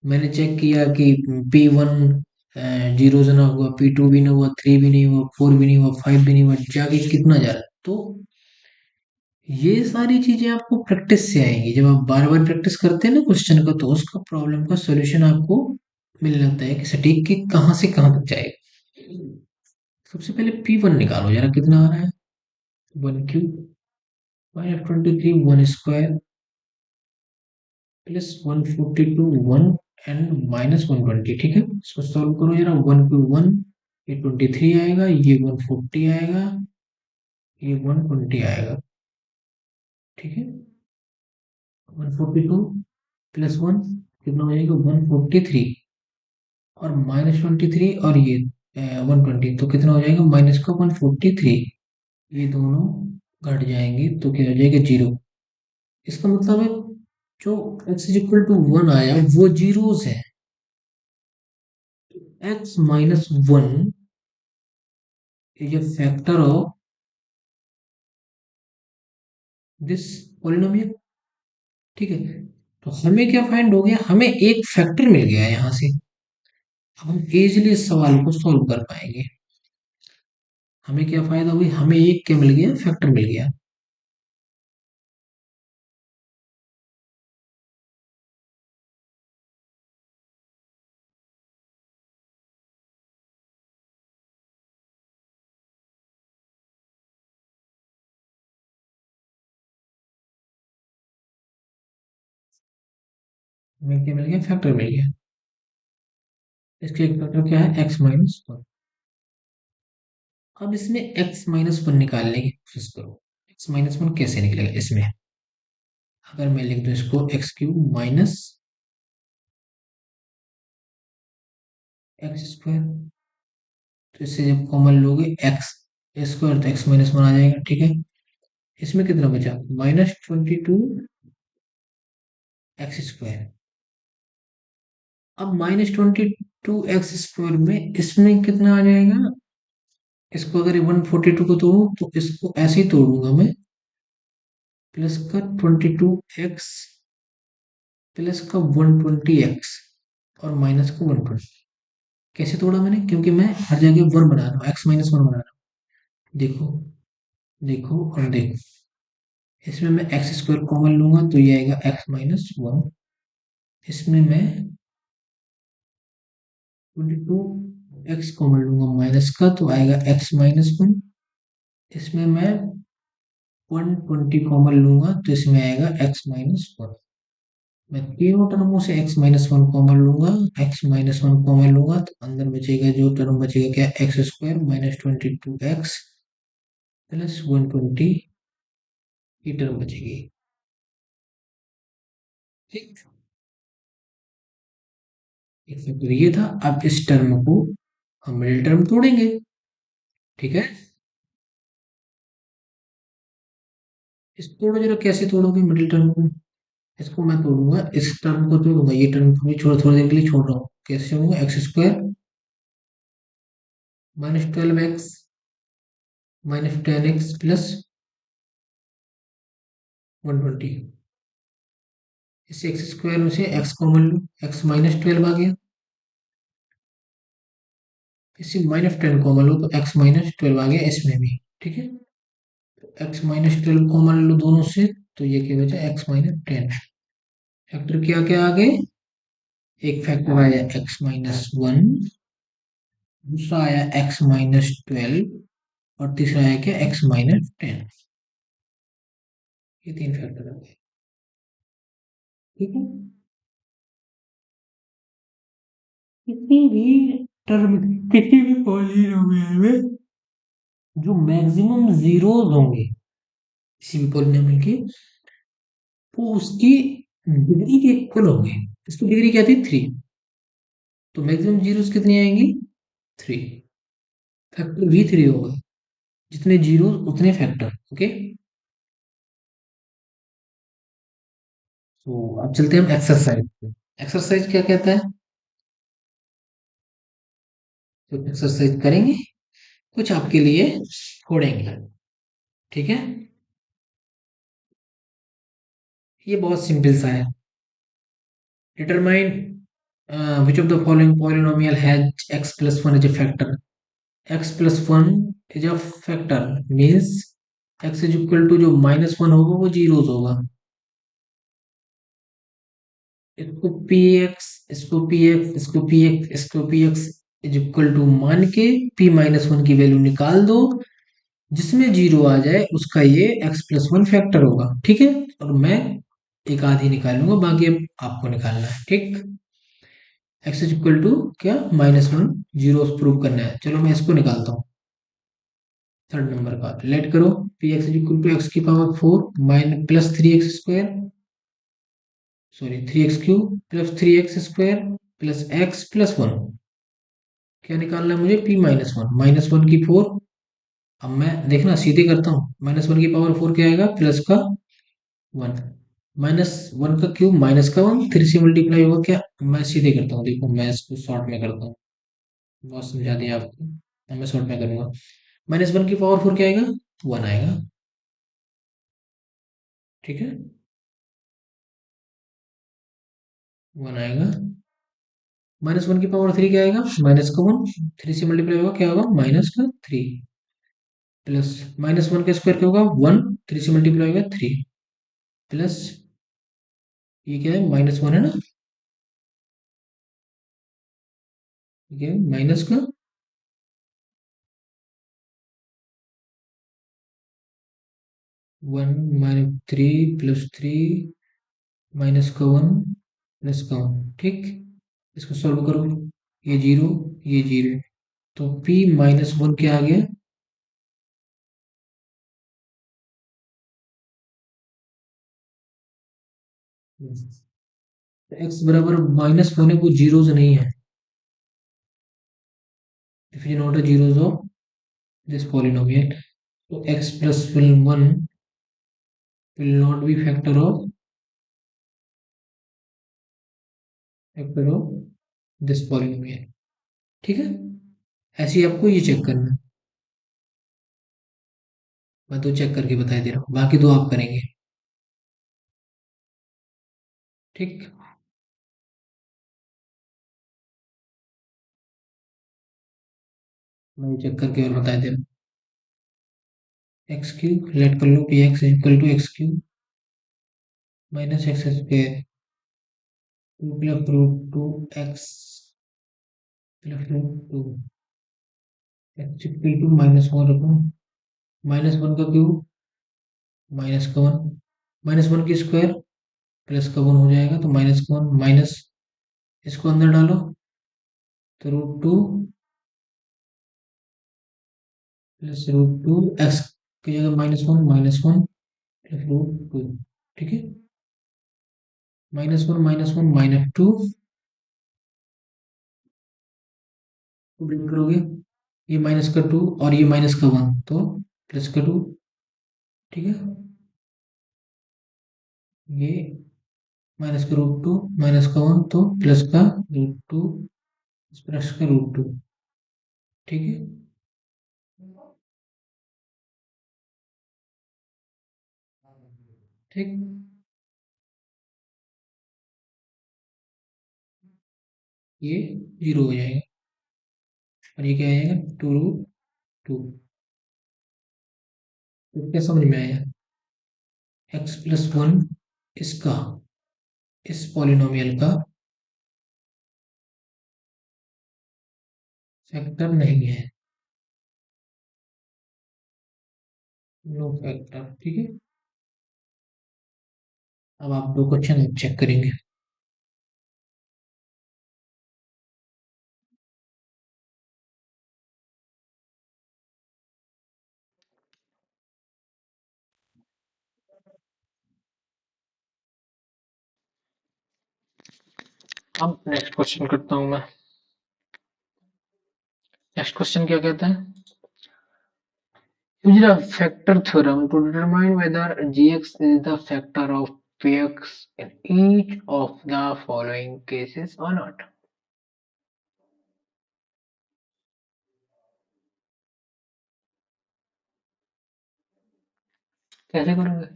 [SPEAKER 1] मैंने चेक किया कि P1 जीरो से ना हुआ, P2 भी ना हुआ, 3 भी नहीं हुआ, 4 भी नहीं हुआ, 5 भी नहीं हुआ, जाके कितना जा रहा है? तो ये सारी चीजें आपको प्रैक्टिस से आएंगी। जब आप बार बार प्रैक्टिस करते हैं ना क्वेश्चन का, तो उसका प्रॉब्लम का सॉल्यूशन आपको मिलने लगता है कि सटीक कि कहाँ से कहाँ तक जाएगा। सबसे पहले P1 निकालो जरा कितना आ रहा है। 1³ - 23 1² +142 1 एंड -120, ठीक है। इसको सॉल्व करो जरा। 1³ 1, ये 23 आएगा, ये 140 आएगा, ये 120 आएगा, ठीक है। 142 +1 कितना हो जाएगा? 143, और -23, और ये 120, तो कितना हो जाएगा? माइनस का 143। ये दोनों घट जाएंगे तो क्या हो जाएगा? जीरो। इसका मतलब है जो x इज इक्वल टू 1 आया वो जीरोस है। x minus 1 is a factor of this polynomial. ठीक है, तो हमें क्या फाइंड हो गया, हमें एक फैक्टर मिल गया यहां से। अब हम इजीली इस सवाल को सॉल्व कर पाएंगे। हमें क्या फायदा हुई, हमें एक क्या मिल गया, फैक्टर मिल गया। हमें क्या मिल गया, फैक्टर मिल गया। इसके एक फैक्टर क्या है, एक्स माइनस वन। अब इसमें एक्स माइनस वन निकालने की कोशिश करो। एक्स माइनस वन कैसे निकलेगा इसमें, अगर मैं लिख दूं इसको x cube minus x square, तो इससे जब कॉमन लोगे एक्स स्क्वायर तो एक्स माइनस वन आ जाएगा। ठीक है, इसमें कितना बचा, -22 एक्स स्क्वायर। अब -22 एक्स स्क्वायर में इसमें कितना आ जाएगा, इसको अगर 142 को तोड़ूं तो इसको ऐसे ही तोड़ूंगा मैं, प्लस का 22 एक्स प्लस का 120 एक्स और माइनस का 120। कैसे तोड़ा मैंने, क्योंकि मैं हर जगह वन बना रहा हूँ, एक्स माइनस वन बना रहा हूँ। देखो देखो और देखो, इसमें मैं एक्स स्क्वायर कॉमन लूंगा तो ये आएगा एक्स माइनस वन। इसमें मैं 22 एक्स कॉमन लूंगा माइनस का तो आएगा एक्स माइनस वन। इसमें मैं 120 कॉमन लूंगा तो इसमें आएगा एक्स माइनस वन। मैं तीनों टर्मों से x माइनस वन कॉमन लूंगा, x माइनस वन कॉमन लूंगा तो अंदर बचेगा, जो टर्म बचेगा क्या, एक्स स्क्वायर -22 एक्स प्लस 120, ये टर्म बचेगी। ठीक, एक फैक्टर ये था। अब इस टर्म को हम मिडिल टर्म तोड़ेंगे। ठीक है, इस तोड़ो जरा, कैसे तोड़ोगे मिडिल टर्म को। इसको मैं तोड़ूंगा, इस टर्म को तोड़ूंगा, ये टर्म को भी छोड़, थोड़ी देर के लिए छोड़ रहा हूँ। कैसे छोड़ूंगा, x square -12 x -10 x plus 120। इससे एक्स स्क्वायर में से एक्स कॉमन लो, एक्स -12 आ गया। इससे -10 कॉमन लो तो एक्स -12 आ गया इसमें भी। ठीक है, एक्स -12 कॉमन लो दोनों से तो ये क्या बचा, x-10। फैक्टर क्या क्या आ गए, एक फैक्टर आया x-1, दूसरा आया x-12 और तीसरा आया क्या, x-10। ये तीन फैक्टर आ गए। ठीक है, किसी भी टर्म, किसी भी पॉलिनोमियल में जो मैक्सिमम जीरोस होंगे किसी भी पॉलिनोमियल के, वो उसकी डिग्री के इक्वल होंगे। इसकी डिग्री क्या थी, 3, तो मैक्सिमम जीरोस कितनी आएंगी, 3। फैक्टर भी 3 होगा, जितने जीरो उतने फैक्टर। ओके, तो अब चलते हैं हम एक्सरसाइज पे। एक्सरसाइज क्या कहता है, तो एक्सरसाइज करेंगे, कुछ आपके लिए छोड़ेंगे। ठीक है, ये बहुत सिंपल सा है। Determine which of the following polynomial has x plus one is a factor. x plus one is a factor means x is equal to, जो -1 होगा वो जीरोस होगा। इसको पी एक्स, इसको पी एक्स, इसको पी एक्स, इसको p x is equal to मान के p-1 की वैल्यू निकाल दो, जिसमें जीरो आ जाए उसका ये x प्लस वन फैक्टर होगा। ठीक है, और मैं एक आधी निकालूंगा, बाकी अब आपको निकालना है। ठीक, x इज इक्वल टू क्या, -1, जीरो प्रूव करना है। चलो मैं इसको निकालता हूँ, थर्ड नंबर का लेट करो। P x is equal to x की power 4 minus plus 3 x square, sorry 3 x cube plus 3 x square plus x plus one. क्या निकालना है मुझे, p-1, -1 की 4। अब मैं देखना सीधे करता हूँ, -1 की पावर 4 क्या आएगा, प्लस का 1। -1 का क्यूब -1 3 से मल्टीप्लाई होगा क्या? मैं सीधे करता हूँ, देखो मैं इसको शॉर्ट में करता हूँ, बहुत समझा दिया आपको। अब मैं शॉर्ट में करूंगा। -1 की पावर 4 क्या आएगा? 1 आएगा। ठीक है, 1 आएगा। -1 की पावर 3 क्या आएगा? -1 3 से मल्टीप्लाई होगा क्या होगा? -3 प्लस -1 का स्क्वायर क्या होगा? 1 3 से मल्टीप्लाई होगा 3 प्लस ये क्या है? -1 है ना, ठीक है, माइनस का 1 -3 +3 -1 +1। ठीक, इसको सॉल्व करो, ये जीरो, ये जीरो, तो p-1 क्या आ गया? एक्स बराबर माइनस होने को जीरोज नहीं है, if you not a zeros of this polynomial, so x plus 1 will not be factor of this polynomial। ठीक है, ऐसे ही आपको ये चेक करना है। मैं तो चेक करके बता दे रहा हूँ, बाकी तो आप करेंगे। ठीक, मैं चेक करके और बता दे रहा हूँ। एक्स क्यूब लेट कर लो, P x equal to x cube minus x square 2 plus root 2 x plus root 2 x equal to -1 रखो, -1 का क्यूब -1 -1 की स्क्वायर +1 हो जाएगा, तो -1 माइनस इसको अंदर डालो, तो √2 प्लस √2 एक्स की जगह -1 प्लस √2। ठीक है, -1 को ब्रेक करोगे, ये माइनस का 2 और ये माइनस का 1, तो प्लस का 2। ठीक है, ये माइनस का √2 माइनस का 1, तो प्लस का √2 प्लस का √2। ठीक है, ठीक, ये जीरो हो जाएगा और ये क्या आ जाएगा? 2√2। तो क्या समझ में आया? x+1 इसका, इस पॉलिनोमियल का फैक्टर नहीं है, नो फैक्टर। ठीक है, अब आप दो क्वेश्चन चेक करेंगे। अब नेक्स्ट क्वेश्चन करता हूं मैं। नेक्स्ट क्वेश्चन क्या कहता है? use the factor theorem to determine whether gx is the factor of px in each of the following cases or not। कैसे करोगे?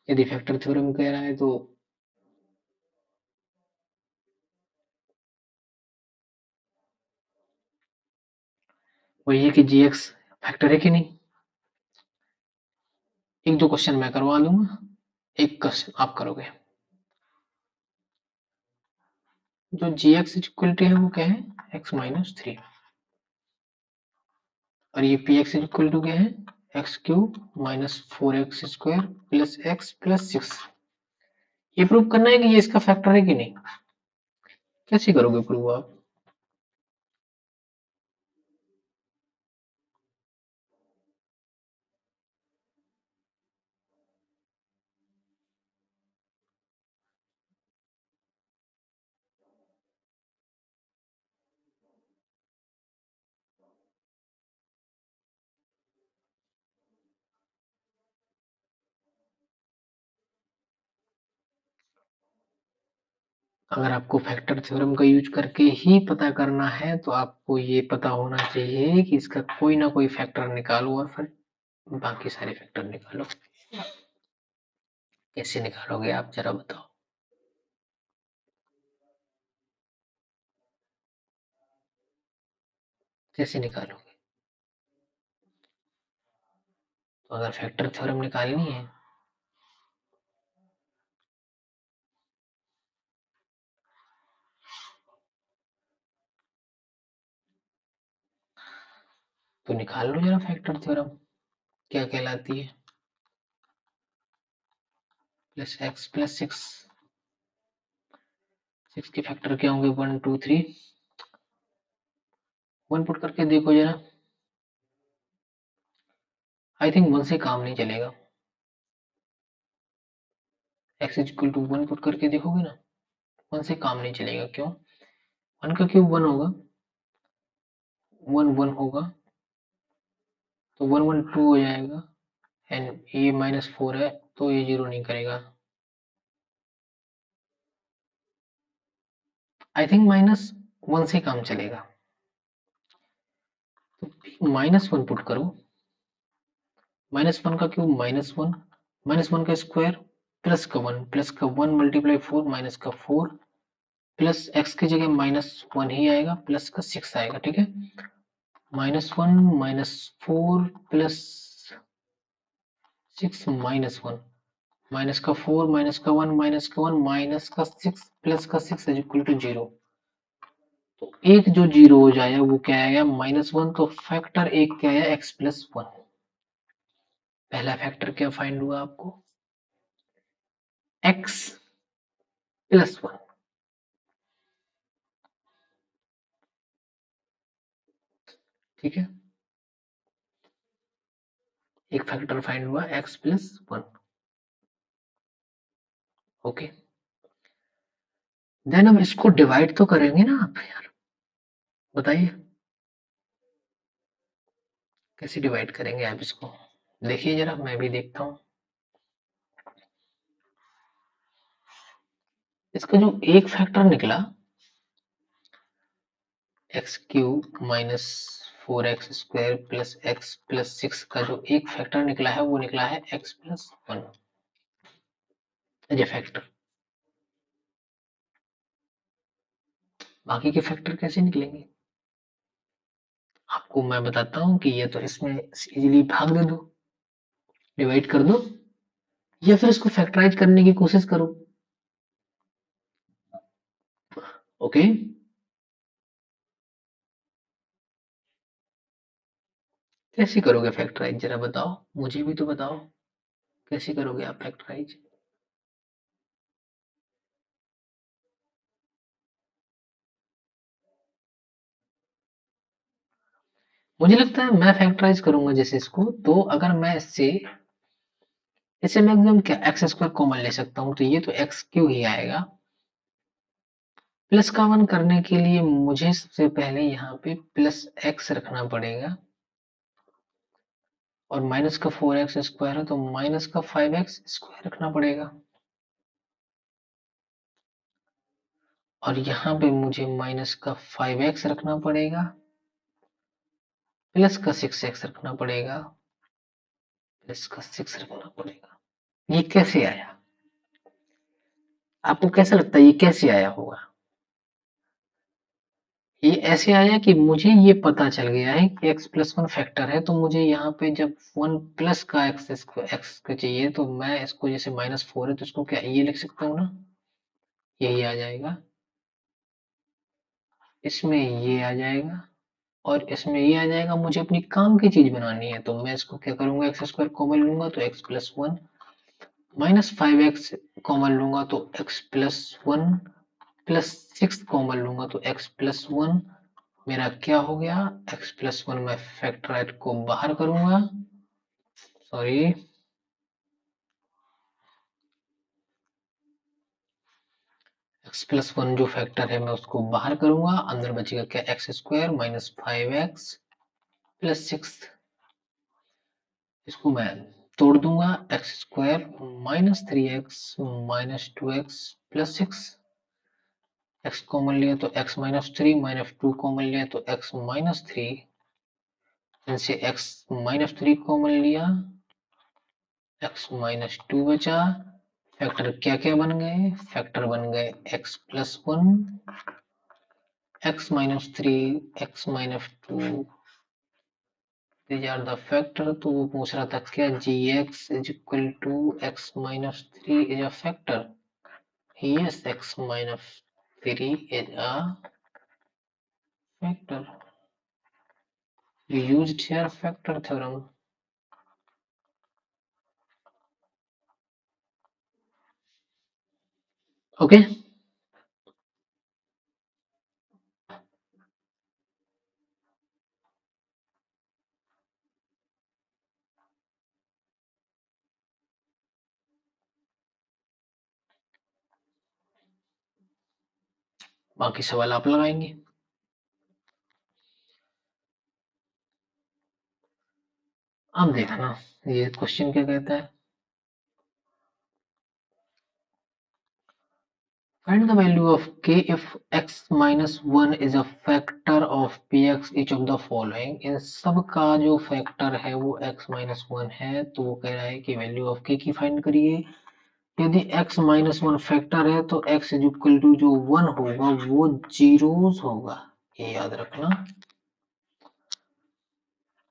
[SPEAKER 1] यदि फैक्टर थ्योरम कह रहा है तो वही है कि gx फैक्टर है कि नहीं। एक दो क्वेश्चन मैं करवा दूंगा, एक क्वेश्चन आप करोगे। जो gx इक्वलिटी है वो क्या है? x-3। और ये px इक्वल टू क्या है? x³ -4x² plus x plus 6। ये प्रूव करना है कि ये इसका फैक्टर है कि नहीं। कैसे करोगे प्रूव आप? अगर आपको फैक्टर थ्योरम का यूज करके ही पता करना है तो आपको ये पता होना चाहिए कि इसका कोई ना कोई फैक्टर निकालो और फिर बाकी सारे फैक्टर निकालो। कैसे निकालोगे आप जरा बताओ। कैसे निकालोगे? तो अगर फैक्टर थ्योरम निकालनी है तो निकाल लो जरा फैक्टर थ्योरम क्या कहलाती है। Plus x plus six, six के फैक्टर क्या होंगे? 1 2 3। 1 पुट करके देखो जरा। आई थिंक 1 से काम नहीं चलेगा। X is equal to 1 put करके देखोगे ना, 1 से काम नहीं चलेगा। क्यों? 1 का क्यूब 1 होगा, 1 1 होगा, तो 1 1 2 हो जाएगा। एंड ये -4 है तो ये जीरो नहीं करेगा। आई थिंक -1 से काम चलेगा। तो -1 पुट करो। -1 का क्यूब -1, -1 का स्क्वायर प्लस का 1, प्लस का 1 मल्टीप्लाई 4, माइनस का 4, प्लस एक्स की जगह -1 ही आएगा, प्लस का 6 आएगा। ठीक है, -1 -4 प्लस 6 -1, माइनस का 4 माइनस का 1 माइनस का 1 माइनस का 6 प्लस का 6 इज इक्वल टू 0। तो एक जो जीरो हो जाएगा वो क्या आएगा? -1। तो फैक्टर एक क्या आया? X plus 1। पहला फैक्टर क्या फाइंड हुआ आपको? X plus 1। ठीक है, एक फैक्टर फाइंड हुआ एक्स प्लस 1। ओके, देन हम इसको डिवाइड तो करेंगे ना आप यार, बताइए कैसे डिवाइड करेंगे आप इसको। देखिए जरा, मैं भी देखता हूँ। इसका जो एक फैक्टर निकला, x cube -4x² plus x plus 6 का जो एक फैक्टर निकला है वो निकला है x plus 1 as a factor. बाकी के फैक्टर कैसे निकलेंगे आपको मैं बताता हूँ कि ये तो इसमें इजीली भाग दे दो, डिवाइड कर दो, या फिर इसको फैक्टराइज करने की कोशिश करो। ओके, कैसे करोगे फैक्टराइज जरा बताओ, मुझे भी तो बताओ कैसे करोगे आप फैक्टराइज। मुझे लगता है मैं फैक्टराइज करूंगा जैसे इसको, तो अगर मैं इससे मैक्सिमम क्या x² कॉमन ले सकता हूँ, तो ये तो एक्स क्यू ही आएगा। प्लस का 1 करने के लिए मुझे सबसे पहले यहाँ पे प्लस एक्स रखना पड़ेगा, और माइनस का 4x² है तो माइनस का 5x² रखना पड़ेगा, और यहाँ पे मुझे माइनस का 5x रखना पड़ेगा, प्लस का 6x रखना पड़ेगा, प्लस का 6 रखना पड़ेगा। ये कैसे आया? आपको कैसा लगता है ये कैसे आया होगा? ये ऐसे आया कि मुझे ये पता चल गया है कि x प्लस 1 फैक्टर है, तो मुझे यहाँ पे जब 1 प्लस का एक्स का चाहिए, तो मैं इसको जैसे -4 है तो इसको क्या ये लिख सकता हूँ ना, यही आ जाएगा, इसमें ये आ जाएगा, और इसमें ये आ जाएगा। मुझे अपनी काम की चीज बनानी है तो मैं इसको क्या करूंगा, x² कॉमन लूंगा तो x प्लस 1, -5x कॉमन लूंगा तो x प्लस 1, प्लस 6 कॉमन लूंगा तो x प्लस 1। मेरा क्या हो गया? x प्लस 1 मैं फैक्टराइट को बाहर करूंगा, सॉरी, x प्लस 1 जो फैक्टर है मैं उसको बाहर करूंगा, अंदर बचेगा क्या? x² -5x plus 6। इसको मैं तोड़ दूंगा, x² -3x -2x plus 6, x common लिया तो x minus three, minus two common लिया तो x माइनस थ्री, इनसे x माइनस थ्री कॉमन लिया, x माइनस टू बचा। फैक्टर क्या क्या बन गए? फैक्टर बन गए x plus one, x minus three, x minus two, these are the factor। तो वो पूछ रहा था क्या gx is equal to x minus 3 is a factor? Yes, x minus 3 is a factor। We used here factor theorem। Okay okay? बाकी सवाल आप लगाएंगे। अब देखना ये क्वेश्चन क्या कहता है। Find the value of k if x minus 1 is a factor of px each of the following। इन सब का जो फैक्टर है वो x minus 1 है, तो वो कह रहा है कि वैल्यू ऑफ k की फाइंड करिए। यदि x माइनस वन फैक्टर है तो x इज इक्वल टू जो वन होगा वो जीरोस होगा, ये याद रखना।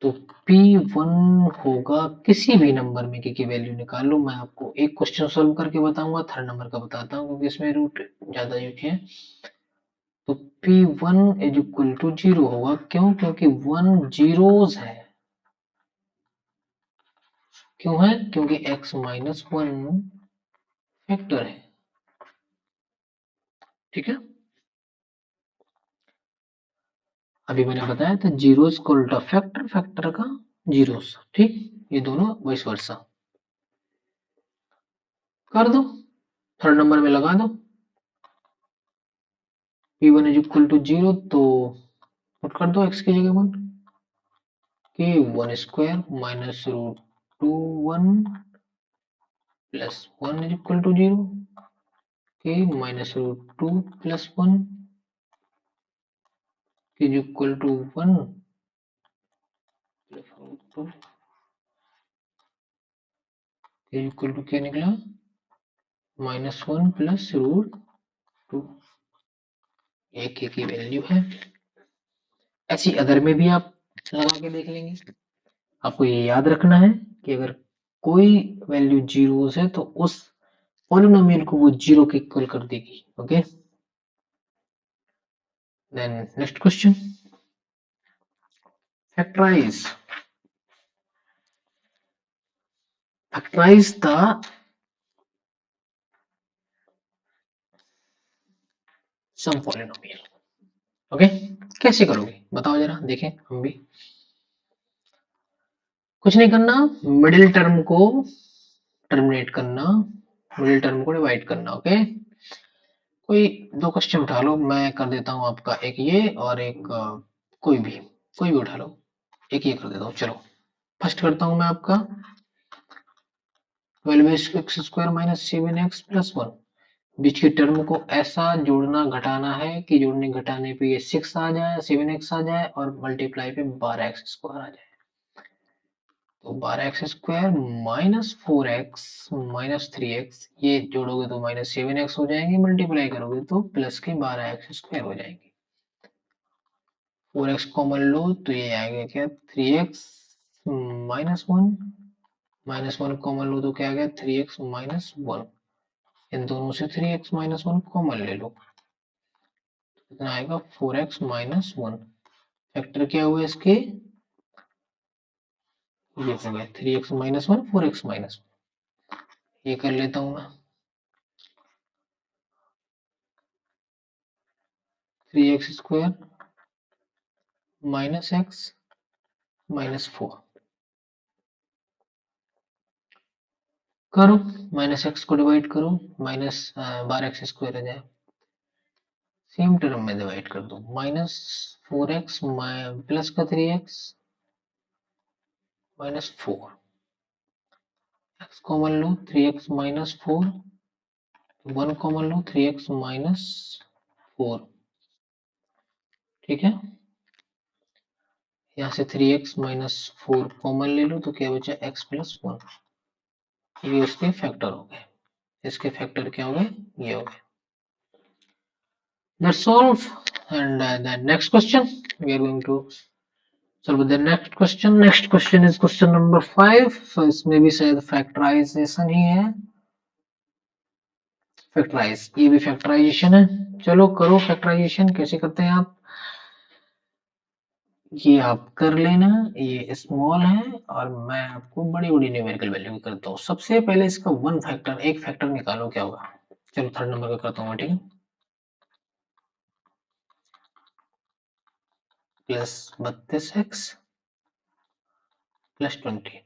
[SPEAKER 1] तो P1 होगा किसी भी नंबर में की वैल्यू निकाल लो। मैं आपको एक क्वेश्चन सॉल्व करके बताऊंगा, थर्ड नंबर का बताता हूँ क्योंकि इसमें रूट ज्यादा यूज है। तो P1 is equal to zero होगा, क्यों? क्योंकि वन जीरोस है। क्यों है? क्योंकि x माइनस वन फैक्टर है। ठीक है, अभी मैंने बताया था जीरोस को उल्टा फैक्टर, फैक्टर का जीरोस। ठीक, ये दोनों वाइस वर्सा कर दो, थर्ड नंबर में लगा दो। p1 is equal to zero, तो पुट कर दो x की जगह वन, कि one square minus root two one plus one is equal to zero, कि minus root two plus one is equal to one plus root two is equal to क्या निकला? Minus one plus root two. एक की value है। ऐसी other में भी आप लगा के देख लेंगे। आपको ये याद रखना है कि अगर कोई वैल्यू जीरो है तो उस पॉलिनोमियल को वो जीरो के इक्वल कर देगी। Okay, then next question, factorise factorise the some polynomial. Okay, कैसे करोगे बताओ जरा, देखें हम भी। कुछ नहीं करना, मिडिल टर्म को टर्मिनेट करना, मिडिल टर्म को डिवाइड करना। ओके, कोई दो क्वेश्चन उठा लो, मैं कर देता हूँ आपका एक ये और एक कोई भी उठा लो, एक ये कर देता हूँ। चलो फर्स्ट करता हूँ मैं आपका 12x² minus 7x plus one. बीच की टर्म को ऐसा जोड़ना घटाना है कि जोड़ने घटाने पे ये 6 आ जाए, 7x आ जाए और मल्टीप्लाई पे 12x² आ जाए। तो 12x² minus 4x minus 3x, ये जोड़ोगे तो माइनस 7x हो जाएंगे, मल्टीप्लाई करोगे तो प्लस के 12x² हो जाएंगे। 4x कॉमन लो तो ये आएगा क्या? 3x minus one, minus one common लो तो क्या आ गया? 3x minus one. इन दोनों से 3x माइनस वन कॉमन ले लो, कितना आएगा? 4x minus one. फैक्टर क्या हुआ इसके? ये हो गया 3x minus one, 4x minus one. ये कर लेता हूं मैं, 3x² minus x minus four. करो, माइनस एक्स को डिवाइड करो, माइनस 12x² आ जाए, सेम टर्म में डिवाइड कर दो, माइनस 4x प्लस का 3x minus four. X common लो, 3x minus four, one common लो, 3x माइनस 4। ठीक है, यहाँ से 3x माइनस 4 कॉमन ले लो तो क्या बचा x प्लस 1। ये उसके फैक्टर हो गए, इसके फैक्टर क्या हो गए, ये हो गए। That's all. And the next question we are going to solve the next question. Next question is question number 5. So इसमें भी शायद फैक्टराइजेशन ही है, फैक्टराइज, ये भी फैक्टराइजेशन है। चलो करो फैक्टराइजेशन, कैसे करते हैं आप, ये आप कर लेना, ये स्मॉल है और मैं आपको बड़ी बड़ी न्यूमेरिकल वैल्यू करता हूँ। सबसे पहले इसका वन फैक्टर, एक फैक्टर निकालो क्या होगा। चलो थर्ड नंबर का करता हूँ, ठीक है, प्लस 32x प्लस 20।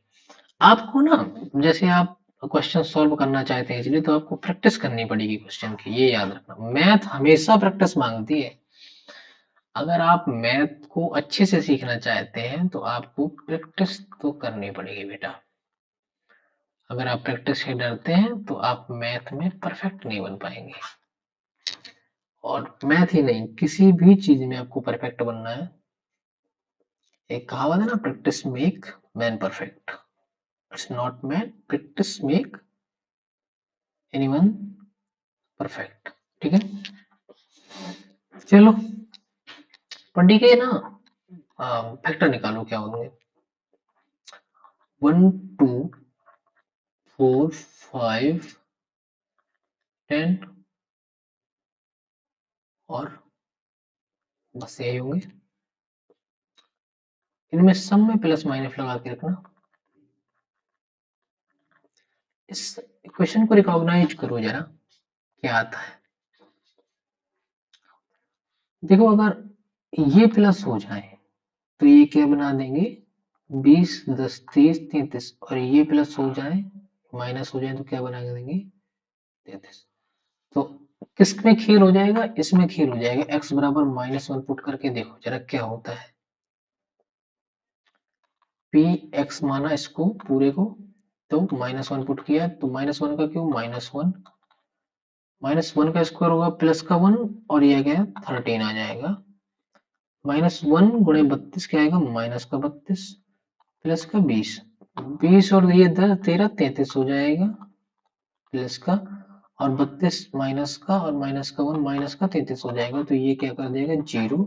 [SPEAKER 1] आपको ना, जैसे आप क्वेश्चन सॉल्व करना चाहते हैं इसलिए तो आपको प्रैक्टिस करनी पड़ेगी क्वेश्चन की, ये याद रखना, मैथ हमेशा प्रैक्टिस मांगती है। अगर आप मैथ को अच्छे से सीखना चाहते हैं तो आपको प्रैक्टिस तो करनी पड़ेगी बेटा। अगर आप प्रैक्टिस से डरते हैं तो आप मैथ में परफेक्ट नहीं बन पाएंगे, और मैथ ही नहीं किसी भी चीज में आपको परफेक्ट बनना है। एक कहावत है ना, practice make man perfect, it's not man, practice make anyone perfect. ठीक है, चलो ट्वेंटी के ना फैक्टर निकालो क्या होंगे। 1 2 4 5 10 और बस यही होंगे। इनमें सब में प्लस माइनस लगा के रखना। इस क्वेश्चन को रिकॉग्नाइज करो जरा, क्या आता है। देखो अगर ये प्लस हो जाए तो ये क्या बना देंगे, 20 10 30 33, और ये प्लस हो जाए माइनस हो जाए तो क्या बना देंगे, 33। तो किस में खेल हो जाएगा, इसमें खेल हो जाएगा। x बराबर -1 पुट करके देखो जरा क्या होता है। पी एक्स माना इसको पूरे को, तो -1 पुट किया तो -1 का क्यों, -1, -1 का स्क्वायर होगा प्लस का 1, और ये क्या 13 आ जाएगा। -1 गुणे 32 क्या आएगा, माइनस का 32 प्लस का 20, 20 और ये 10 13 33 हो जाएगा प्लस का, और 32 माइनस का, और माइनस का 1 माइनस का 33 हो जाएगा। तो ये क्या कर देगा, 0।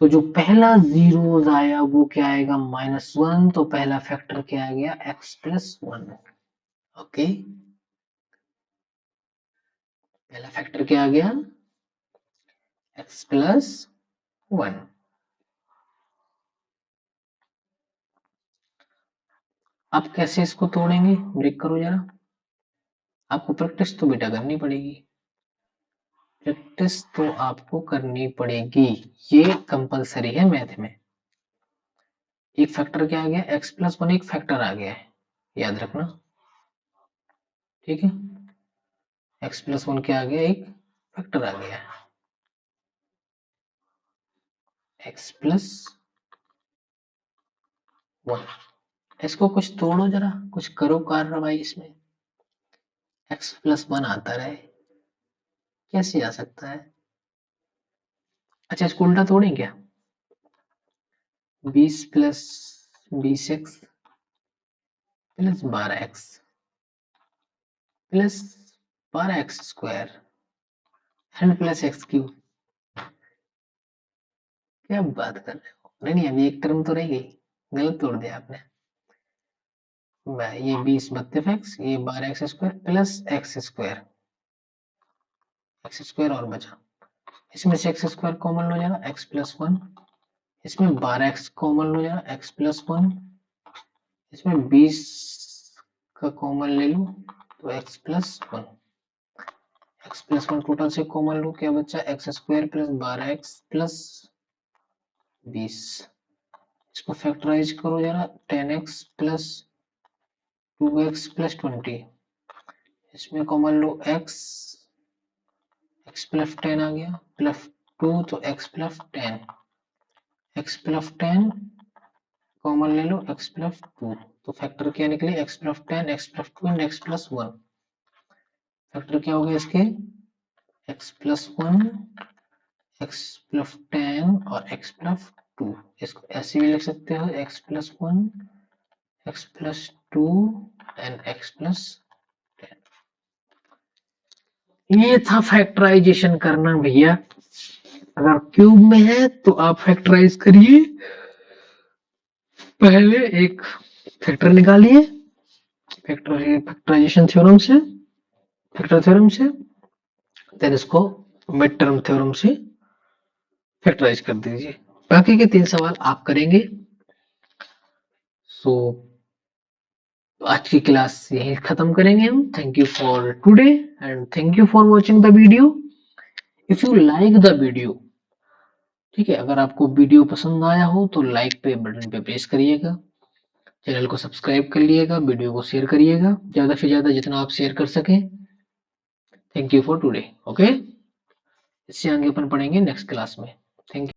[SPEAKER 1] तो जो पहला जीरो आया वो क्या आएगा, -1। तो पहला फैक्टर क्या आ गया, x प्लस 1। ओके, पहला फैक्टर क्या आ गया, x प्लस 1। आप कैसे इसको तोड़ेंगे, ब्रेक करो जरा। आपको प्रैक्टिस तो बेटा करनी पड़ेगी, प्रैक्टिस तो आपको करनी पड़ेगी, ये कंपलसरी है मैथ में। एक फैक्टर क्या आ गया, x प्लस 1 एक फैक्टर आ गया है, याद रखना। ठीक है, x प्लस 1 क्या आ गया, एक फैक्टर आ गया, x प्लस 1। इसको कुछ तोड़ो जरा, कुछ करो कार्रवाई इसमें। x प्लस 1 आता रहे, कैसे आ सकता है। अच्छा इसको उल्टा तोड़ें क्या, 20 plus 20x plus 12x plus 12x square and plus x cube. क्या बात कर रहे हो, नहीं नहीं अभी एक टर्म तो रह गई, गलत तोड़ दिया आपने। ये 20 32x, ये 12x square plus x square और बचा। इसमें से एक्स स्क्वायर कॉमन लो जाना, x प्लस 1। इसमें 12x कॉमन लो जाना, x प्लस 1। इसमें 20 का कॉमन ले लो तो x plus 1। x plus 1 total से कॉमन लो, क्या बचा, x square plus 12x plus 20। इसको फैक्टराइज करो जरा, 10x प्लस 2x प्लस 20। इसमें कॉमन लो x, x प्लस 10 आ गया प्लस 2 तो x plus 10, x plus 10 common ले लो, x प्लस 2। तो फैक्टर क्या निकले, x plus 10 x plus 2 and x plus 1। Factor क्या हो गया इसके, x प्लस 1, x प्लस 10 और x प्लस 2। इसको ऐसे भी लिख सकते हो x plus 1, x plus 2 and x plus 10। ये था फैक्टराइजेशन करना भैया। अगर क्यूब में है तो आप फैक्टराइज करिए, पहले एक फैक्टर निकालिए फैक्टराइजेशन थ्योरम से, फैक्टर थ्योरम से, देन इसको मिड टर्म थ्योरम से फैक्टराइज कर दीजिए। बाकी के 3 सवाल आप करेंगे। सो आज की क्लास यहीं खत्म करेंगे हम। Thank you for today and thank you for watching the video. If you like the video, ठीक है, अगर आपको वीडियो पसंद आया हो तो लाइक पे बटन पे प्रेस करिएगा, चैनल को सब्सक्राइब कर लिएगा, वीडियो को शेयर करिएगा ज्यादा से ज्यादा जितना आप शेयर कर सकें। Thank you for today. Okay, इससे आगे अपन पढ़ेंगे नेक्स्ट क्लास में। Thank you.